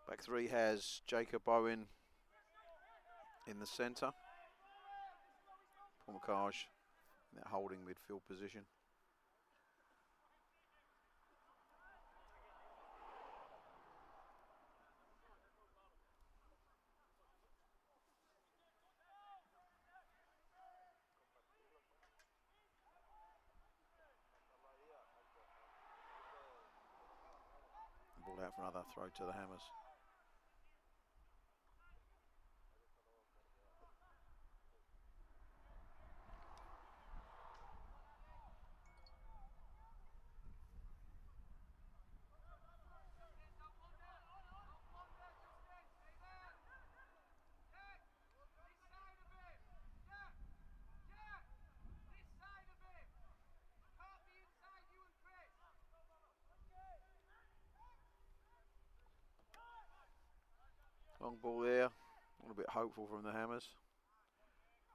Back three has Jacob Owen in the centre. Paul Macaj in that holding midfield position. Ball out for another throw to the Hammers. Long ball there, a little bit hopeful from the Hammers.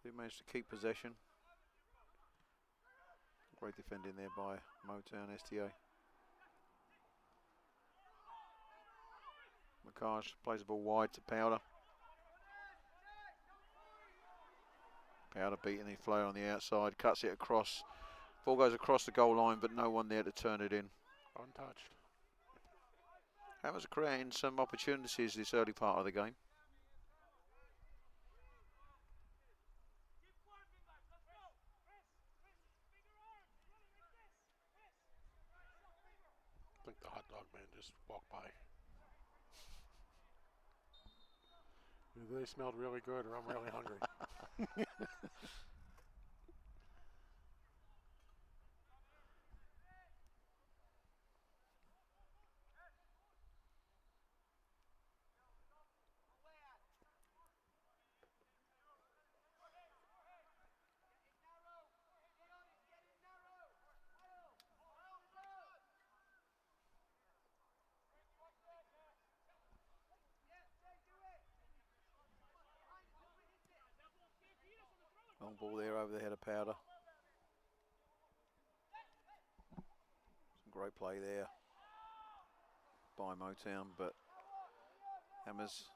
They managed to keep possession. Great defending there by Motown STA. Macaj plays the ball wide to Powder. Powder beating the flow on the outside, cuts it across. Ball goes across the goal line, but no one there to turn it in. Untouched. Hammers are creating some opportunities this early part of the game. I think the hot dog man just walked by. Either they smelled really good or I'm really hungry. Long ball there over the head of Powder. Some great play there by Motown, but Hammers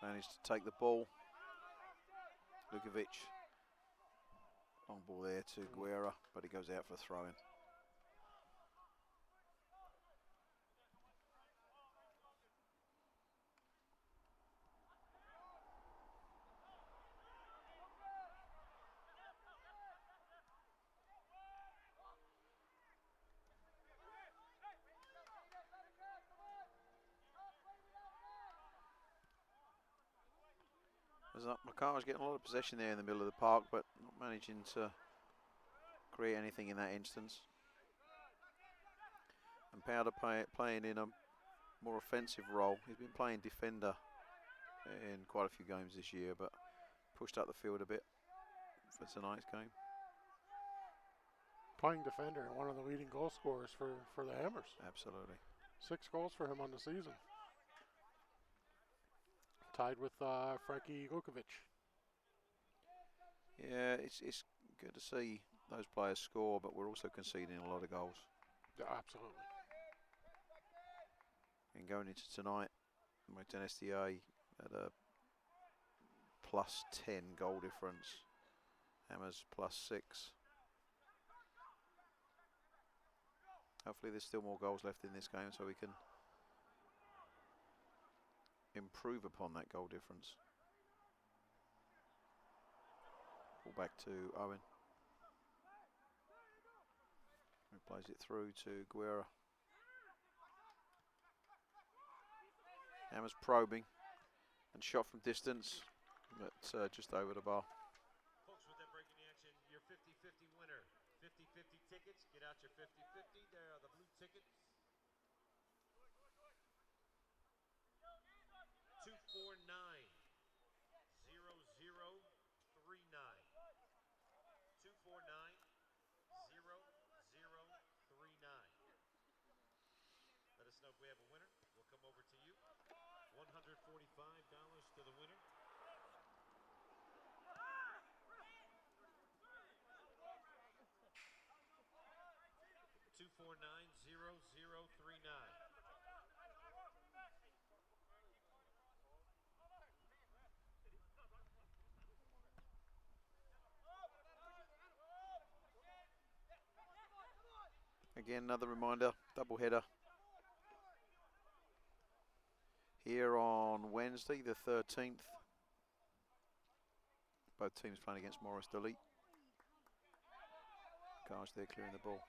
managed to take the ball. Lukovic. Long ball there to Guerra, but he goes out for a throw-in. Macaj getting a lot of possession there in the middle of the park, but not managing to create anything in that instance. And Powder playing in a more offensive role. He's been playing defender in quite a few games this year, but pushed up the field a bit for tonight's game. Playing defender and one of the leading goal scorers for the Hammers. Absolutely. 6 goals for him on the season. Tied with Frankie Lukovic. Yeah, it's good to see those players score, but we're also conceding a lot of goals. Yeah, absolutely. And going into tonight, Motown STA at a +10 goal difference. Hammers +6. Hopefully there's still more goals left in this game so we can improve upon that goal difference. Ball back to Owen. He plays it through to Guerra. Hammers probing and shot from distance, but just over the bar. Folks, with that breaking action, your 50-50 winner. 50-50 tickets. Get out your 50-50. There are the blue tickets. 249-0039. 249-0039. us know if we have a winner. We'll come over to you. $145 to the winner. 249-0039. Again, another reminder, double header here on Wednesday, the 13th. Both teams playing against Morris Delete. Gosh, they're clearing the ball.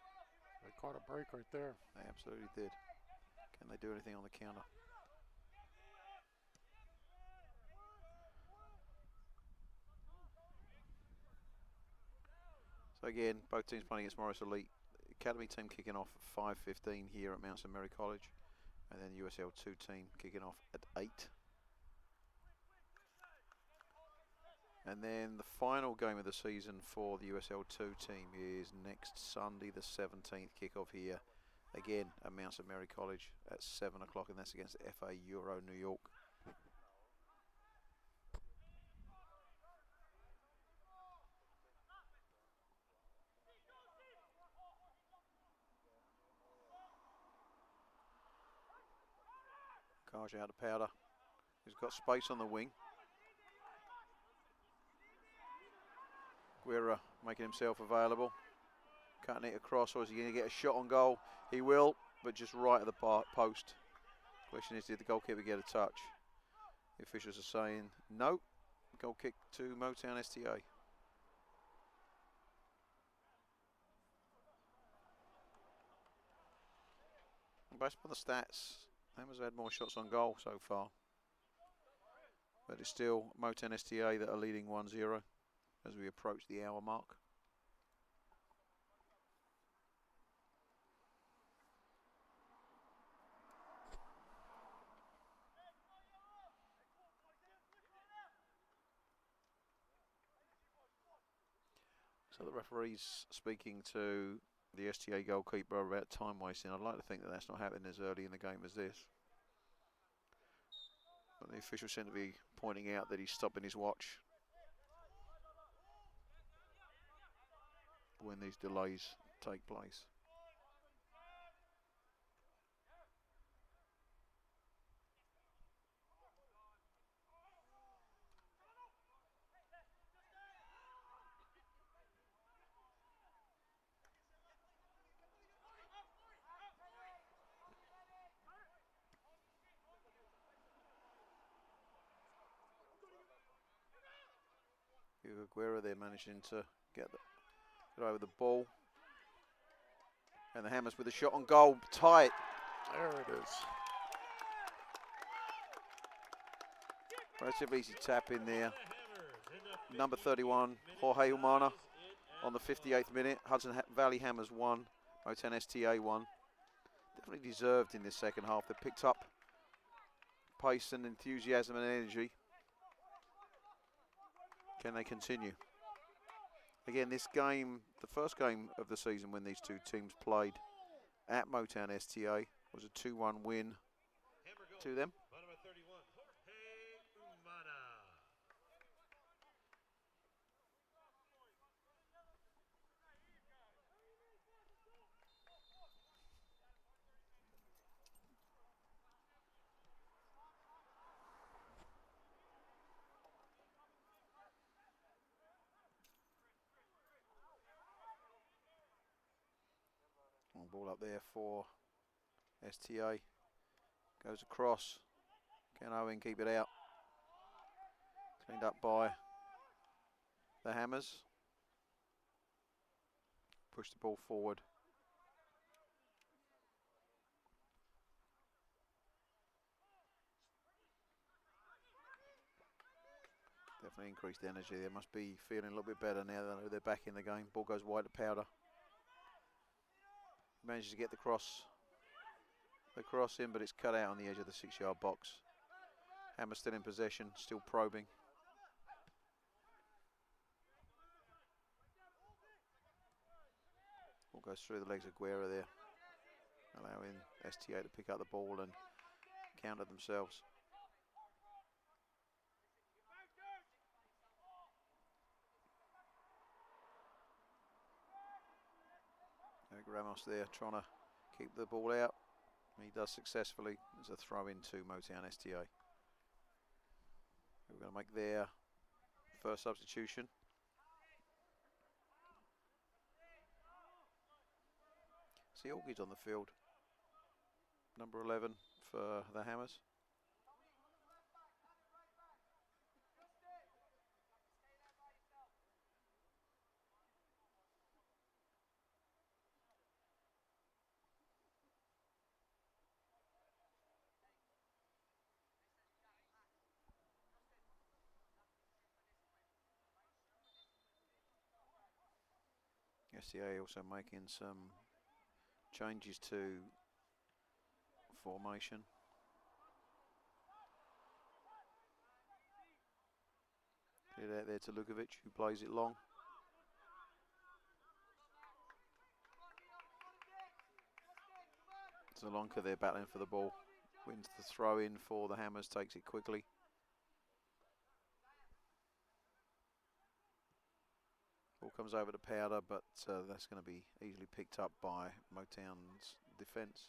They caught a break right there. They absolutely did. Can they do anything on the counter? So again, both teams playing against Morris Elite. Academy team kicking off at 5:15 here at Mount St Mary College, and then the USL 2 team kicking off at 8. And then the final game of the season for the USL 2 team is next Sunday, the 17th, kickoff here again at Mount St Mary College at 7 o'clock, and that's against FA Euro New York. Kaj out of powder. He's got space on the wing. Guerra making himself available. Cutting it across, or is he going to get a shot on goal? He will, but just right at the post. Question is, did the goalkeeper get a touch? The officials are saying no. Goal kick to Motown STA. Based on the stats, Hammers had more shots on goal so far. But it's still Motown STA that are leading 1-0 as we approach the hour mark. So the referee's speaking to the STA goalkeeper about time wasting. I'd like to think that that's not happening as early in the game as this. But the officials seem to be pointing out that he's stopping his watch when these delays take place. Guerra there managing to get over the ball. And the Hammers with a shot on goal, tight. There it is. Relatively easy tap in there. Number 31, Jorge Umana on the 58th minute. Hudson Valley Hammers 1, Motown STA 1. Definitely deserved in this second half. They picked up pace and enthusiasm and energy. Can they continue? Again, this game, the first game of the season when these two teams played at Motown STA, was a 2-1 win to them. Number 31, Jorge Umana. Ball up there for STA. Goes across. Can Owen keep it out? Cleaned up by the Hammers. Push the ball forward. Definitely increased energy. They must be feeling a little bit better now that they're back in the game. Ball goes wide to Powder. Manages to get the cross in, but it's cut out on the edge of the 6-yard box. Hammer still in possession, still probing. Ball goes through the legs of Guerra there. allowing STA to pick up the ball and counter themselves. Eric Ramos there trying to keep the ball out. He does successfully. There's a throw in to Motown STA. We're going to make their first substitution. See, Augie's on the field. Number 11 for the Hammers. STA also making some changes to formation. Get it out there to Lukovic, who plays it long. Zalonka there battling for the ball. Wins the throw in for the Hammers, takes it quickly. Ball comes over to Powder, but that's going to be easily picked up by Motown's defence.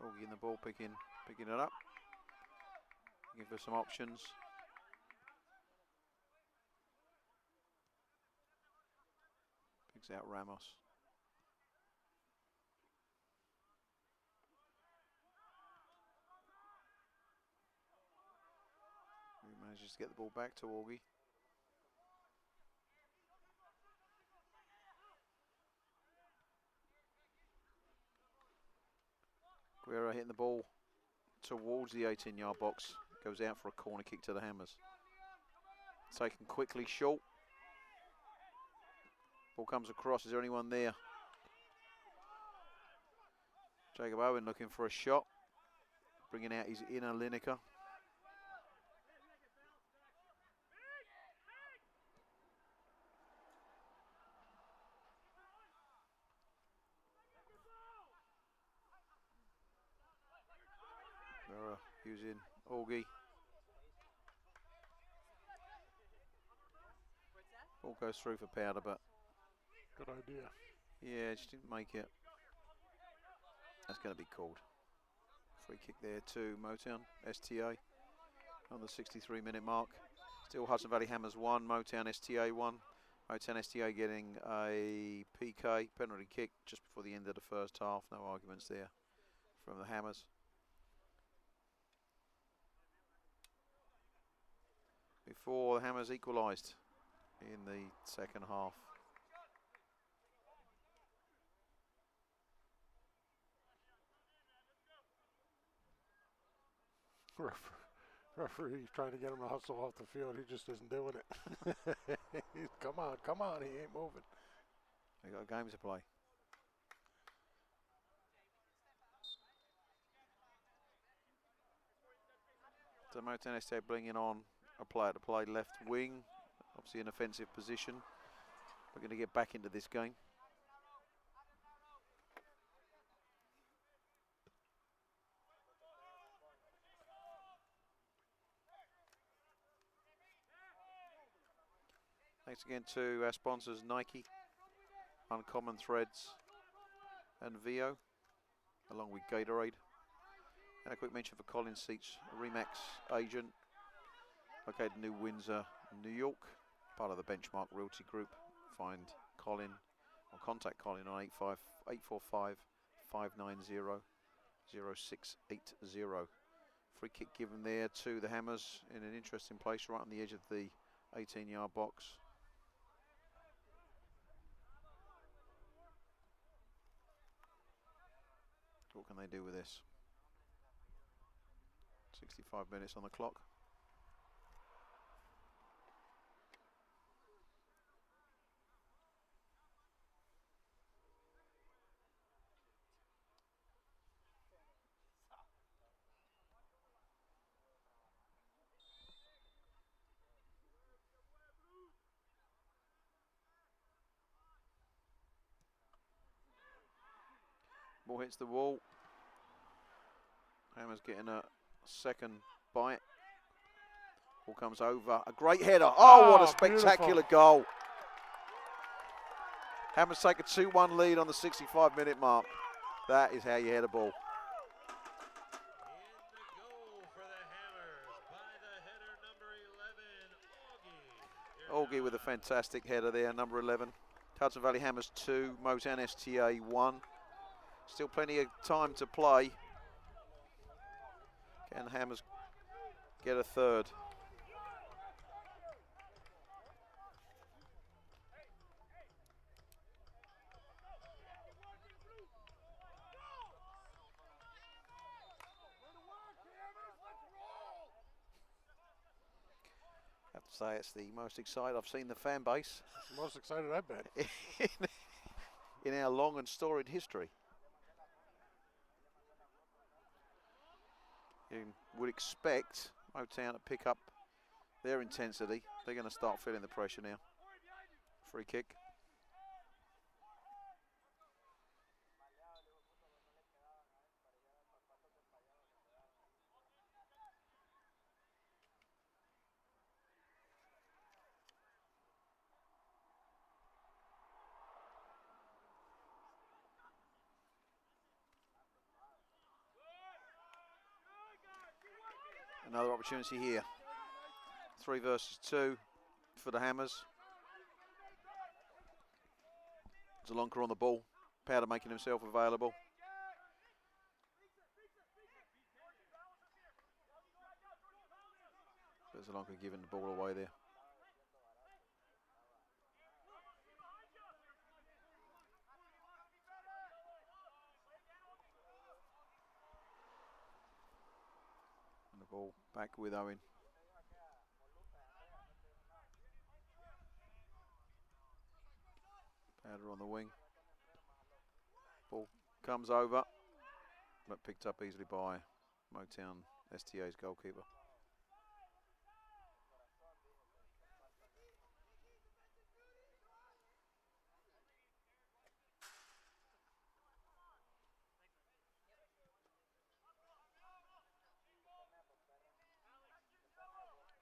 Augie in the ball, picking it up. Give her some options. Picks out Ramos. He manages to get the ball back to Augie. Guerra hitting the ball towards the 18-yard box. Goes out for a corner kick to the Hammers. Taken quickly short. Ball comes across. Is there anyone there? Jacob Owen looking for a shot. Bringing out his inner Lineker. Using Augie. Ball goes through for Powder, but good idea. Yeah, just didn't make it. That's going to be called. Free kick there to Motown STA on the 63-minute mark. Still Hudson Valley Hammers 1, Motown STA 1. Motown STA getting a PK, penalty kick, just before the end of the first half. No arguments there from the Hammers. Before the Hammers equalised in the second half. Referee's trying to get him to hustle off the field. He just isn't doing it. Come on, he ain't moving. They got a game to play. So Motown STA bringing on a player to play left wing, obviously an offensive position. We're going to get back into this game. Thanks again to our sponsors Nike, Uncommon Threads and Vio, along with Gatorade. And a quick mention for Colin Seats, a Remax agent, located in New Windsor, New York, part of the Benchmark Realty Group. Find Colin or contact Colin on 845 590 0680. Free kick given there to the Hammers in an interesting place right on the edge of the 18-yard box. What can they do with this? 65 minutes on the clock. Ball hits the wall. Hammer's getting a second bite. Ball comes over. A great header. Oh, what a spectacular goal. Hammers take a 2-1 lead on the 65-minute mark. That is how you head a ball. In the goal for the Hammers by the header number 11, Augie with a fantastic header there, number 11. Hudson Valley Hammers 2, Motown STA 1. Still plenty of time to play. Can the Hammers get a third? I have to say it's the most excited I've seen the fan base Most excited I've been. in our long and storied history. You would expect Motown to pick up their intensity. They're going to start feeling the pressure now. Free kick. Another opportunity here. 3 versus 2 for the Hammers. Zalonka on the ball. Powder making himself available. But Zalonka giving the ball away there. And the ball back with Owen. Powder on the wing. Ball comes over, but picked up easily by Motown STA's goalkeeper.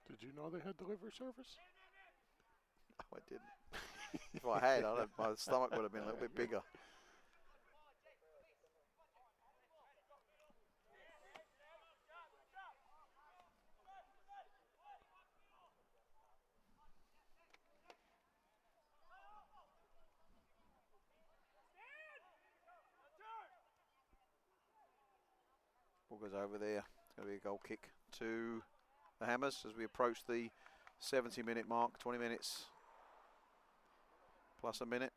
Did you know they had delivery service? Oh, I didn't. If I had, my stomach would have been a little bit bigger. Ball goes over there. It's going to be a goal kick to the Hammers as we approach the 70-minute mark. 20 minutes plus a minute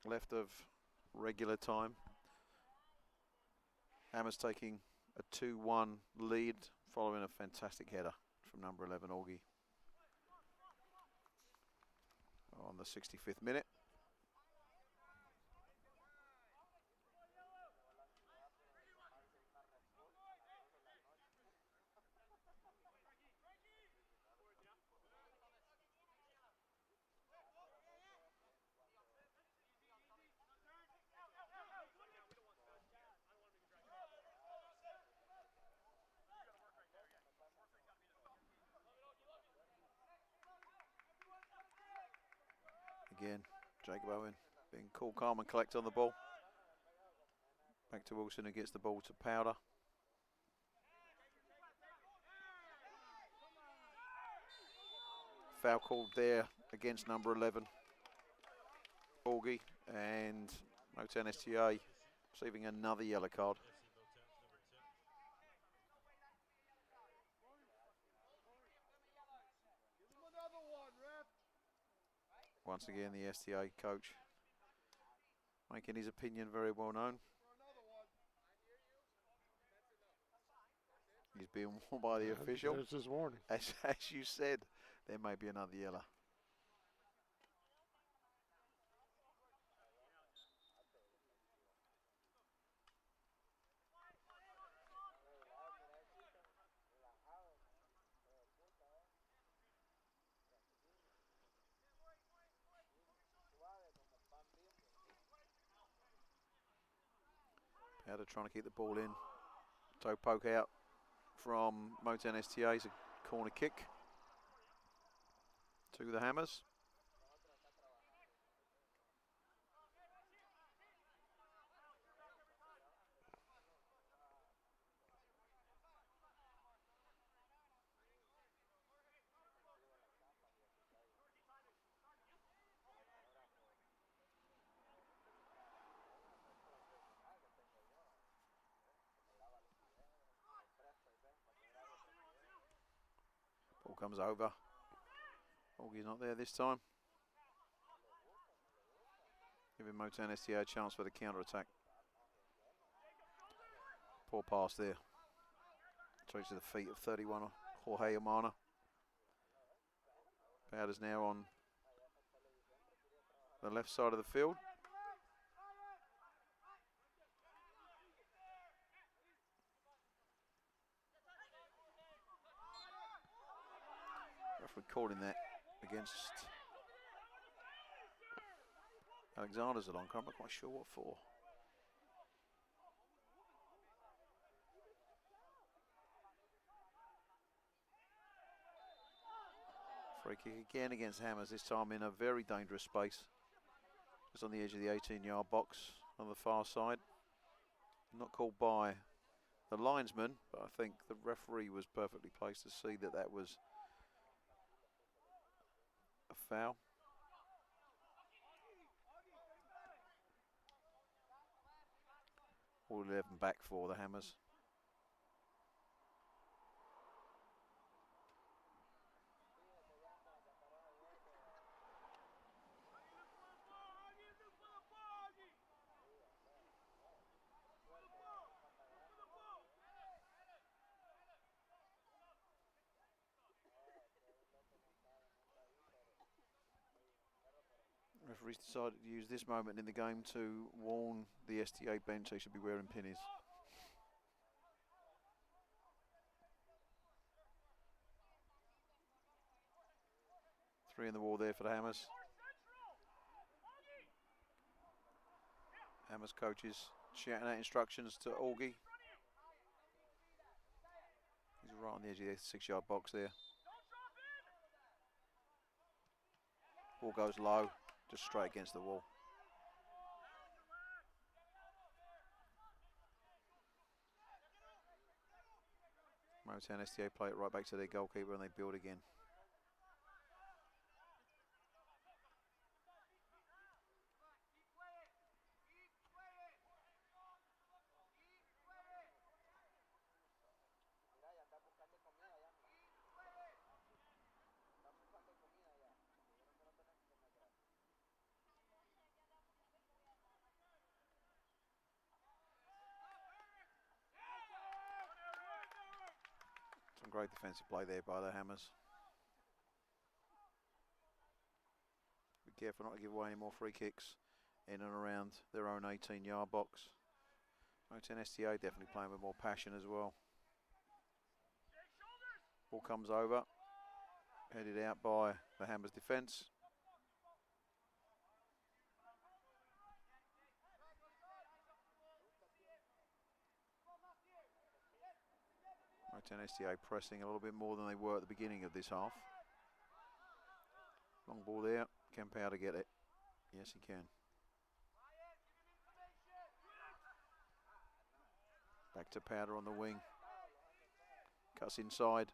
left of regular time. Hammers taking a 2-1 lead following a fantastic header from number 11, Augie, on the 65th minute. Again, Jacob Owen being cool, calm and collect on the ball. Back to Wilson, who gets the ball to Powder. Foul called there against number 11, Augie, and Motown STA receiving another yellow card. Once again, the STA coach making his opinion very well known. He's being warned by the official. There's his warning. As you said, there may be another yellow. Powder trying to keep the ball in. Toe poke out from Motown STA's a corner kick to the Hammers. Ball comes over. Augie's not there this time. Giving Motown STA a chance for the counter-attack. Poor pass there. Straight to the feet of 31, Jorge Amana. Powder's now on the left side of the field. Referee calling that against Alexander's along. I'm not quite sure what for. Free kick again against Hammers, this time in a very dangerous space. Just on the edge of the 18-yard box on the far side. Not called by the linesman, but I think the referee was perfectly placed to see that that was a foul. All 11 back for the Hammers. Referees decided to use this moment in the game to warn the STA bench they should be wearing pinnies. Three in the wall there for the Hammers. Hammers coaches shouting out instructions to Augie. He's right on the edge of the 6-yard box there. Ball goes low, just straight against the wall. Motown STA play it right back to their goalkeeper and they build again. Some great defensive play there by the Hammers. Be careful not to give away any more free kicks in and around their own 18-yard box. Motown STA definitely playing with more passion as well. Ball comes over, headed out by the Hammers defence. Motown STA pressing a little bit more than they were at the beginning of this half. Long ball there. Can Powder get it? Yes, he can. Back to Powder on the wing. Cuts inside.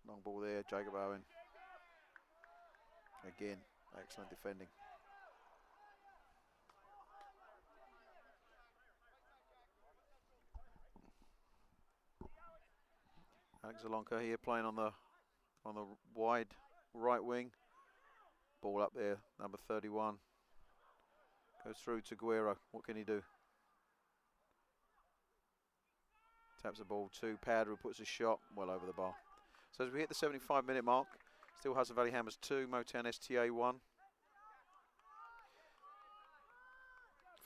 Long ball there, Jacob Owen. Again, excellent defending. Alex Alonka here playing on the wide right wing. Ball up there, number 31. Goes through to Guerrero. What can he do? Taps the ball to Powder, who puts a shot well over the bar. So as we hit the 75-minute mark, still Hudson Valley Hammers 2, Motown STA 1.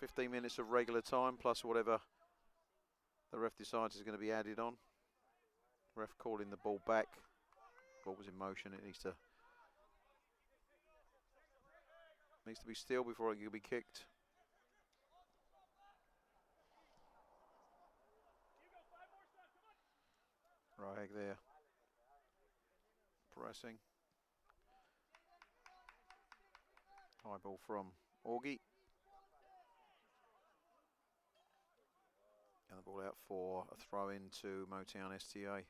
15 minutes of regular time plus whatever the ref decides is going to be added on. Ref calling the ball back. Ball was in motion. It needs to Needs to be still before it can be kicked. Right there. Pressing. High ball from Augie. And the ball out for a throw into Motown STA.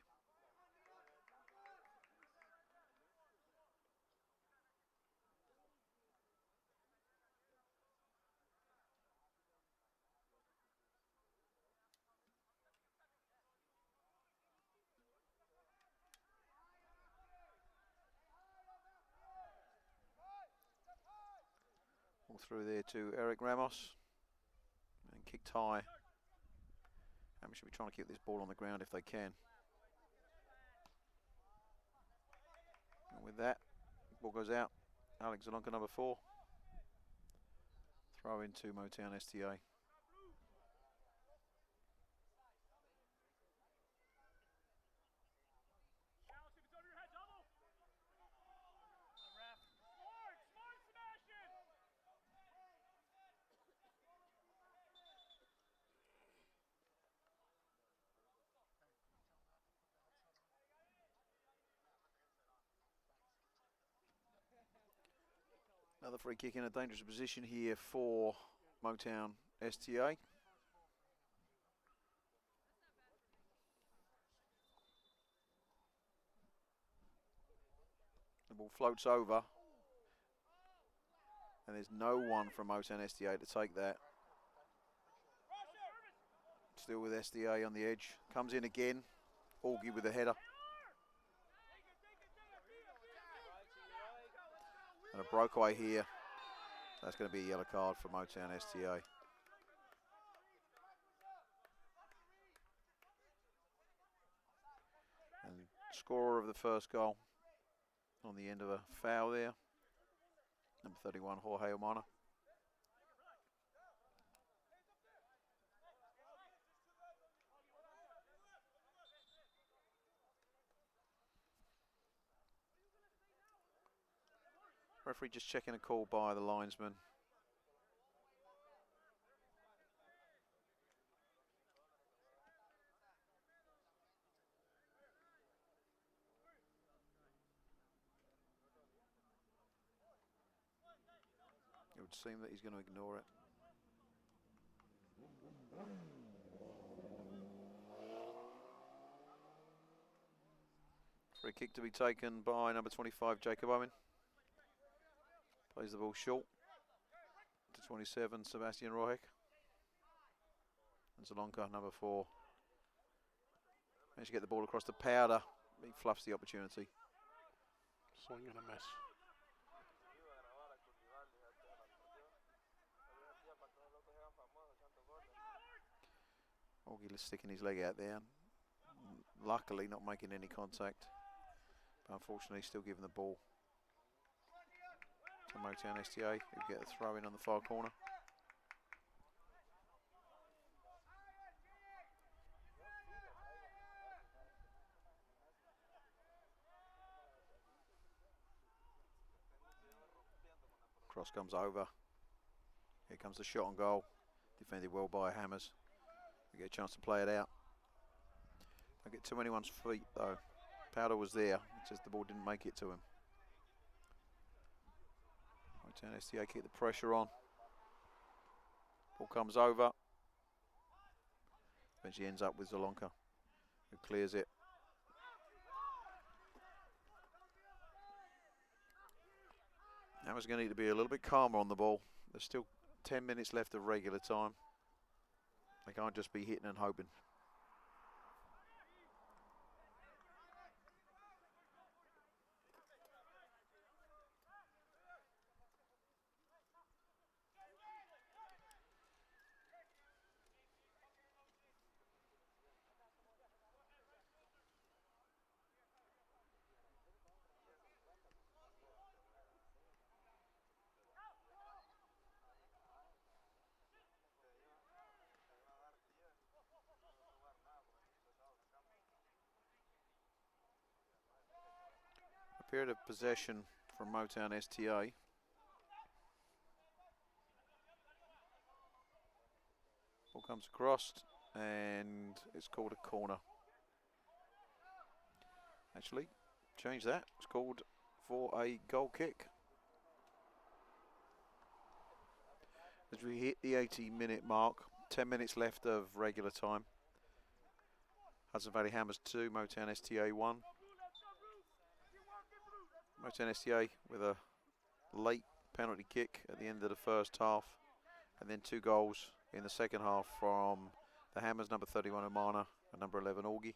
All through there to Eric Ramos. And kicked high. And we should be trying to keep this ball on the ground if they can. And with that, ball goes out. Alex Zalonka, number 4. Throw into Motown STA. Another free kick in a dangerous position here for Motown STA. The ball floats over. And there's no one from Motown STA to take that. Still with STA on the edge. Comes in again. Augie with the header. And a breakaway here. That's going to be a yellow card for Motown STA. And scorer of the first goal on the end of a foul there. Number 31, Jorge Omana. Referee just checking a call by the linesman. It would seem that he's going to ignore it. Free kick to be taken by number 25, Jacob Owen. Plays the ball short to 27, Sebastian Rohek. And Zalonka, number 4. Managed to get the ball across to Powder. He fluffs the opportunity. Swing and a miss. Augie sticking his leg out there. Luckily not making any contact. But unfortunately still giving the ball to Motown STA, who get a throw in on the far corner. Cross comes over. Here comes the shot on goal. Defended well by Hammers. We get a chance to play it out. Don't get too anyone's feet though. Powder was there, it's just the ball didn't make it to him. Motown STA keep the pressure on. Ball comes over. Eventually ends up with Zalonka, who clears it. Hammers going to need to be a little bit calmer on the ball. There's still 10 minutes left of regular time. They can't just be hitting and hoping. Period of possession from Motown STA. Ball comes across and it's called a corner. Actually, change that. It's called for a goal kick. As we hit the 80-minute mark, 10 minutes left of regular time. Hudson Valley Hammers 2, Motown STA 1. Motown STA with a late penalty kick at the end of the first half, and then 2 goals in the second half from the Hammers, number 31 Omana and number 11 Augie.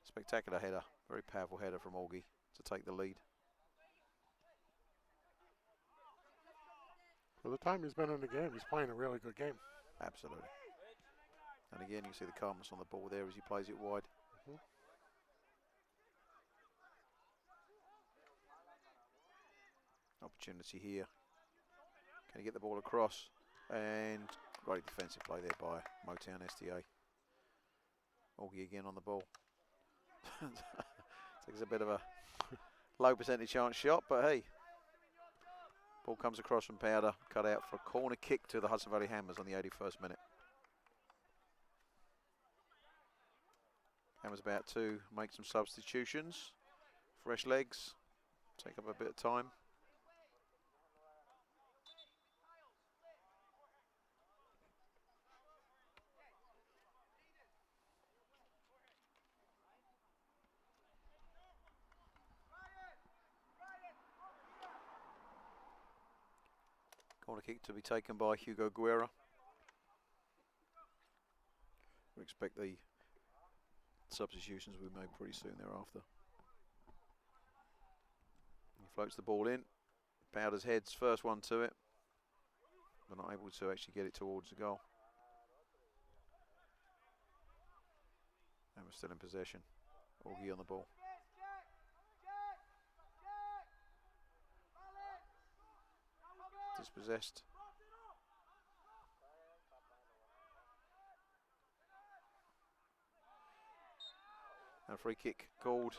Spectacular header, very powerful header from Augie to take the lead. For the time he's been in the game, he's playing a really good game. Absolutely. And again, you can see the calmness on the ball there as he plays it wide. Opportunity here. Can he get the ball across? And great defensive play there by Motown STA. Augie again on the ball. Takes a bit of a low percentage chance shot, but hey. Ball comes across from Powder, cut out for a corner kick to the Hudson Valley Hammers on the 81st minute. Hammers about to make some substitutions. Fresh legs, take up a bit of time. Corner kick to be taken by Hugo Guerra. We expect the substitutions will be made pretty soon thereafter. He floats the ball in. Powder's heads first one to it, but not able to actually get it towards the goal. And we're still in possession. Augie on the ball. Dispossessed. And a free kick called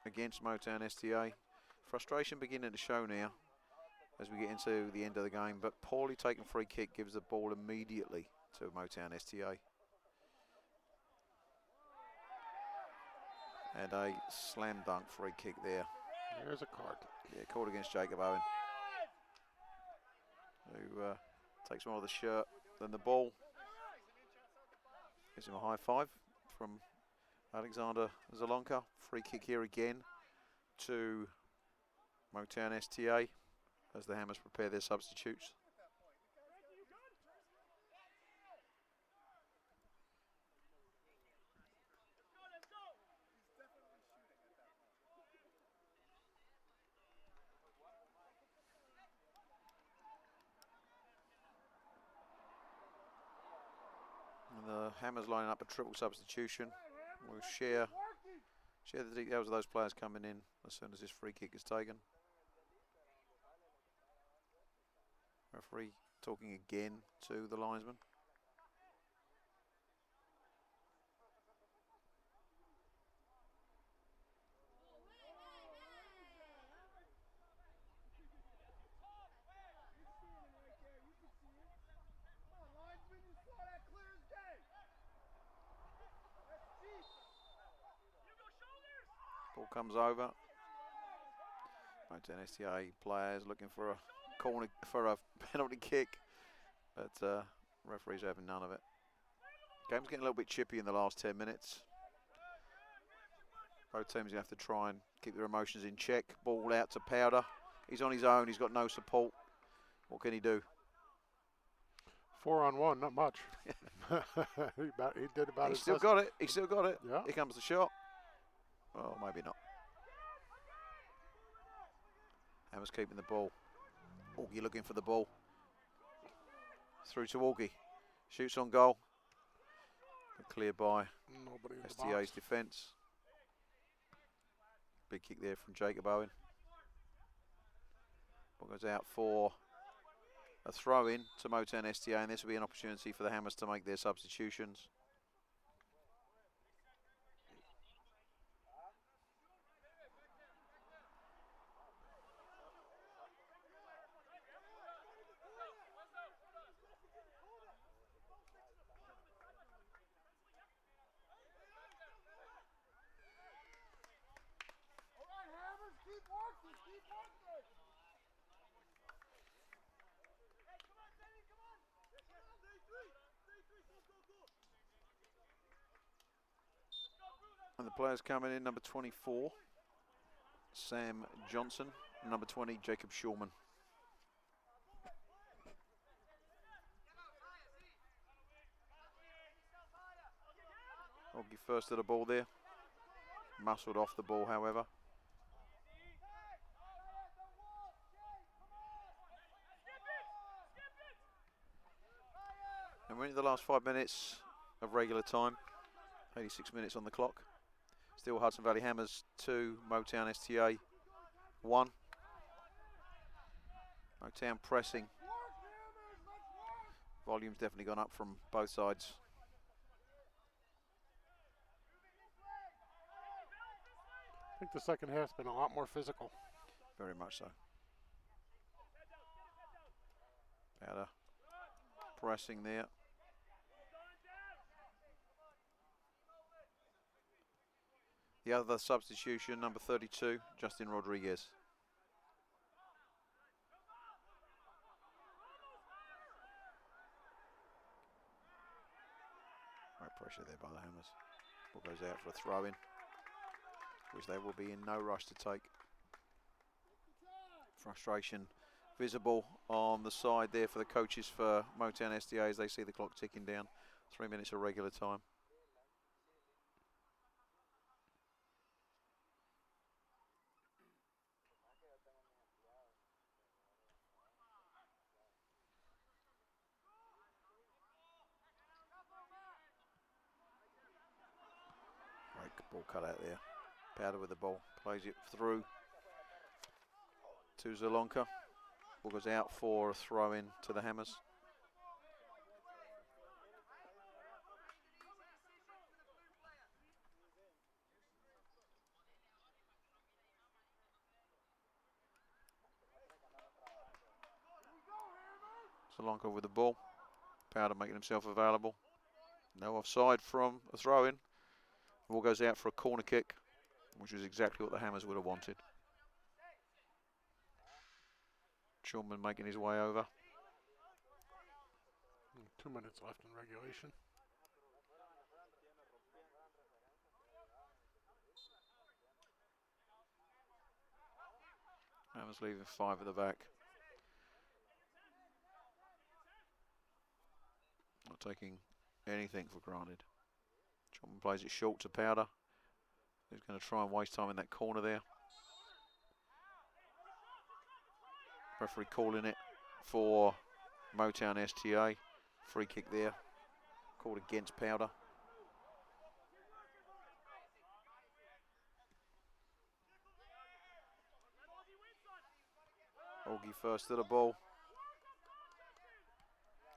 against Motown STA. Frustration beginning to show now as we get into the end of the game, but poorly taken free kick gives the ball immediately to Motown STA. And a slam dunk free kick there. There's a card. Yeah, called against Jacob Owen, who takes more of the shirt than the ball. Gives him a high five from Alexander Zalonka. Free kick here again to Motown STA as the Hammers prepare their substitutes. And the Hammers lining up a triple substitution. We'll share the details of those players coming in as soon as this free kick is taken. Referee talking again to the linesman. Ball comes over. Motown STA players looking for a corner, for a penalty kick, but referees are having none of it. Game's getting a little bit chippy in the last 10 minutes. Both teams have to try and keep their emotions in check. Ball out to Powder. He's on his own. He's got no support. What can he do? 4-on-1, not much. he did about He's his still best. got it. He's still got it. Yeah. Here comes the shot. Oh, maybe not. Hammers keeping the ball. Augie looking for the ball. Through to Augie. Shoots on goal. But cleared by Nobody in the STA's box. defence. Big kick there from Jacob Owen. Ball goes out for a throw in to Motown STA, and this will be an opportunity for the Hammers to make their substitutions. And the players coming in, number 24, Sam Johnson, and number 20, Jacob Shulman. Oggy first to the ball there. Muscled off the ball, however. And we're into the last 5 minutes of regular time. 86 minutes on the clock. Still Hudson Valley Hammers 2, Motown STA 1. Motown pressing. Volume's definitely gone up from both sides. I think the second half's been a lot more physical. Very much so. Powder pressing there. The other substitution, number 32, Justin Rodriguez. Right pressure there by the Hammers. Ball goes out for a throw-in, which they will be in no rush to take. Frustration visible on the side there for the coaches for Motown SDA as they see the clock ticking down. 3 minutes of regular time. Great ball cut out there. Powder with the ball, plays it through to Zalonka. Ball goes out for a throw in to the Hammers. Zalonka with the ball. Powder making himself available. No offside from a throw in. Ball goes out for a corner kick, which is exactly what the Hammers would have wanted. Shulman making his way over. 2 minutes left in regulation. Hammers leaving 5 at the back. Not taking anything for granted. Shulman plays it short to Powder. He's going to try and waste time in that corner there. Referee calling it for Motown STA. Free kick there. Called against Powder. Augie first to the ball.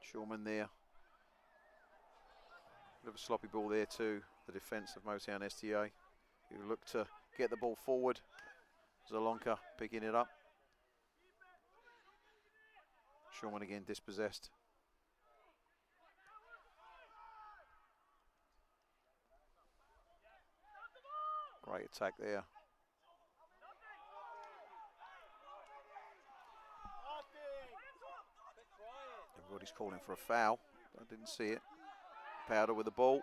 Shulman there. Bit of a sloppy ball there to the defence of Motown STA, who look to get the ball forward. Zalonka picking it up. Shulman again dispossessed. Great attack there. Everybody's calling for a foul. I didn't see it. Powder with the ball.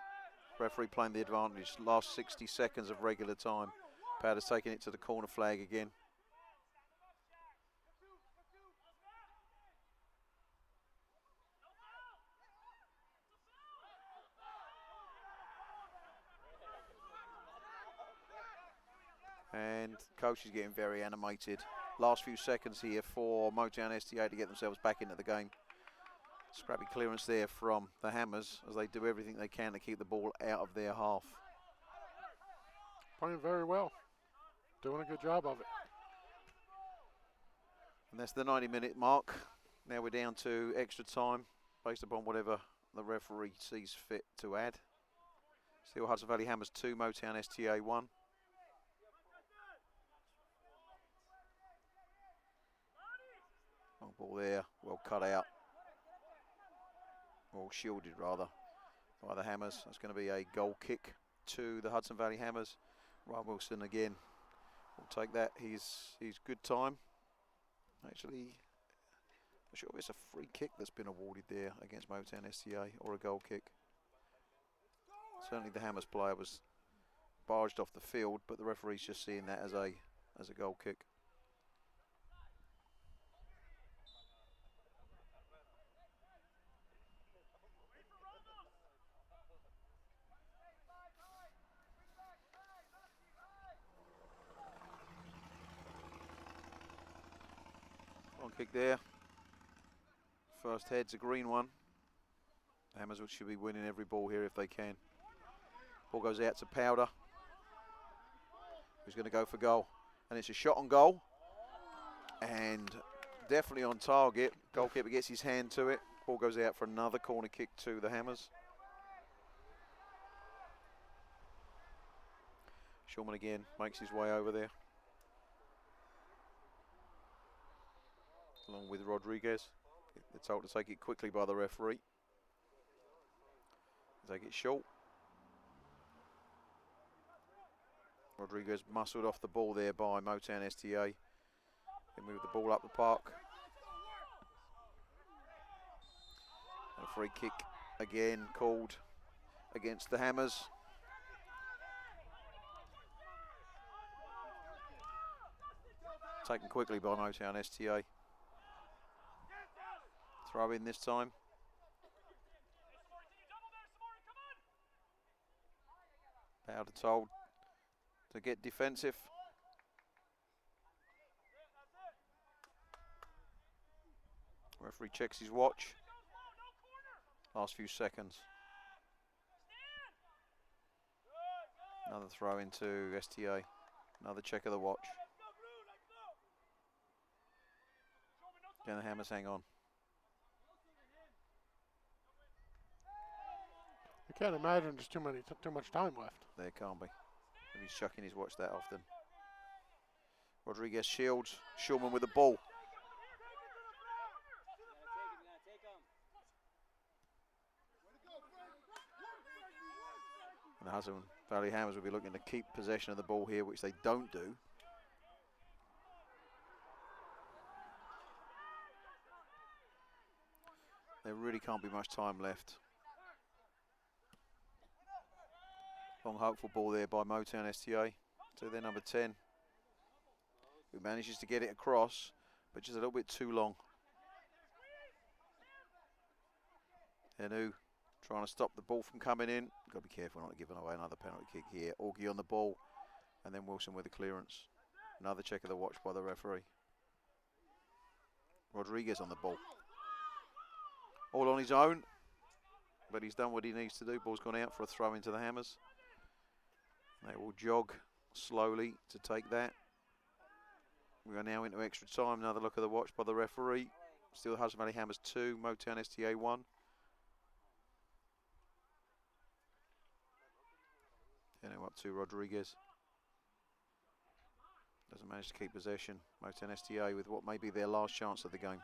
Referee playing the advantage. Last 60 seconds of regular time. Powder's taking it to the corner flag again. And coach is getting very animated. Last few seconds here for Motown STA to get themselves back into the game. Scrappy clearance there from the Hammers as they do everything they can to keep the ball out of their half. Playing very well. Doing a good job of it. And that's the 90-minute mark. Now we're down to extra time based upon whatever the referee sees fit to add. Still Hudson Valley Hammers 2, Motown STA 1. Long ball there, well cut out. Well shielded rather by the Hammers. That's going to be a goal kick to the Hudson Valley Hammers. Ryan Wilson again will take that. He's good time. Actually, I'm sure it's a free kick that's been awarded there against Motown STA or a goal kick. Certainly the Hammers player was barged off the field, but the referee's just seeing that as a goal kick. One kick there. First head's a green one. The Hammers should be winning every ball here if they can. Ball goes out to Powder, who's going to go for goal. And it's a shot on goal. And definitely on target. Goalkeeper gets his hand to it. Ball goes out for another corner kick to the Hammers. Shulman again makes his way over there, along with Rodriguez. They're told to take it quickly by the referee. Take it short. Rodriguez muscled off the ball there by Motown STA. They move the ball up the park. And a free kick again called against the Hammers. Taken quickly by Motown STA. Throw in this time. Powder told to get defensive. Referee checks his watch. Last few seconds. Another throw into STA. Another check of the watch. Can the Hammers hang on? I can't imagine there's too much time left. There can't be. If he's chucking his watch that often. Rodriguez shields. Shulman with the ball. And the Hudson Valley Hammers will be looking to keep possession of the ball here, which they don't do. There really can't be much time left. Long hopeful ball there by Motown STA to their number 10, who manages to get it across, but just a little bit too long. Henu trying to stop the ball from coming in. Got to be careful not giving away another penalty kick here. Augie on the ball, and then Wilson with the clearance. Another check of the watch by the referee. Rodriguez on the ball. All on his own, but he's done what he needs to do. Ball's gone out for a throw into the Hammers. They will jog slowly to take that. We are now into extra time. Another look at the watch by the referee. Still Hudson Valley Hammers 2, Motown STA 1. Now up to Rodriguez. Doesn't manage to keep possession. Motown STA with what may be their last chance of the game.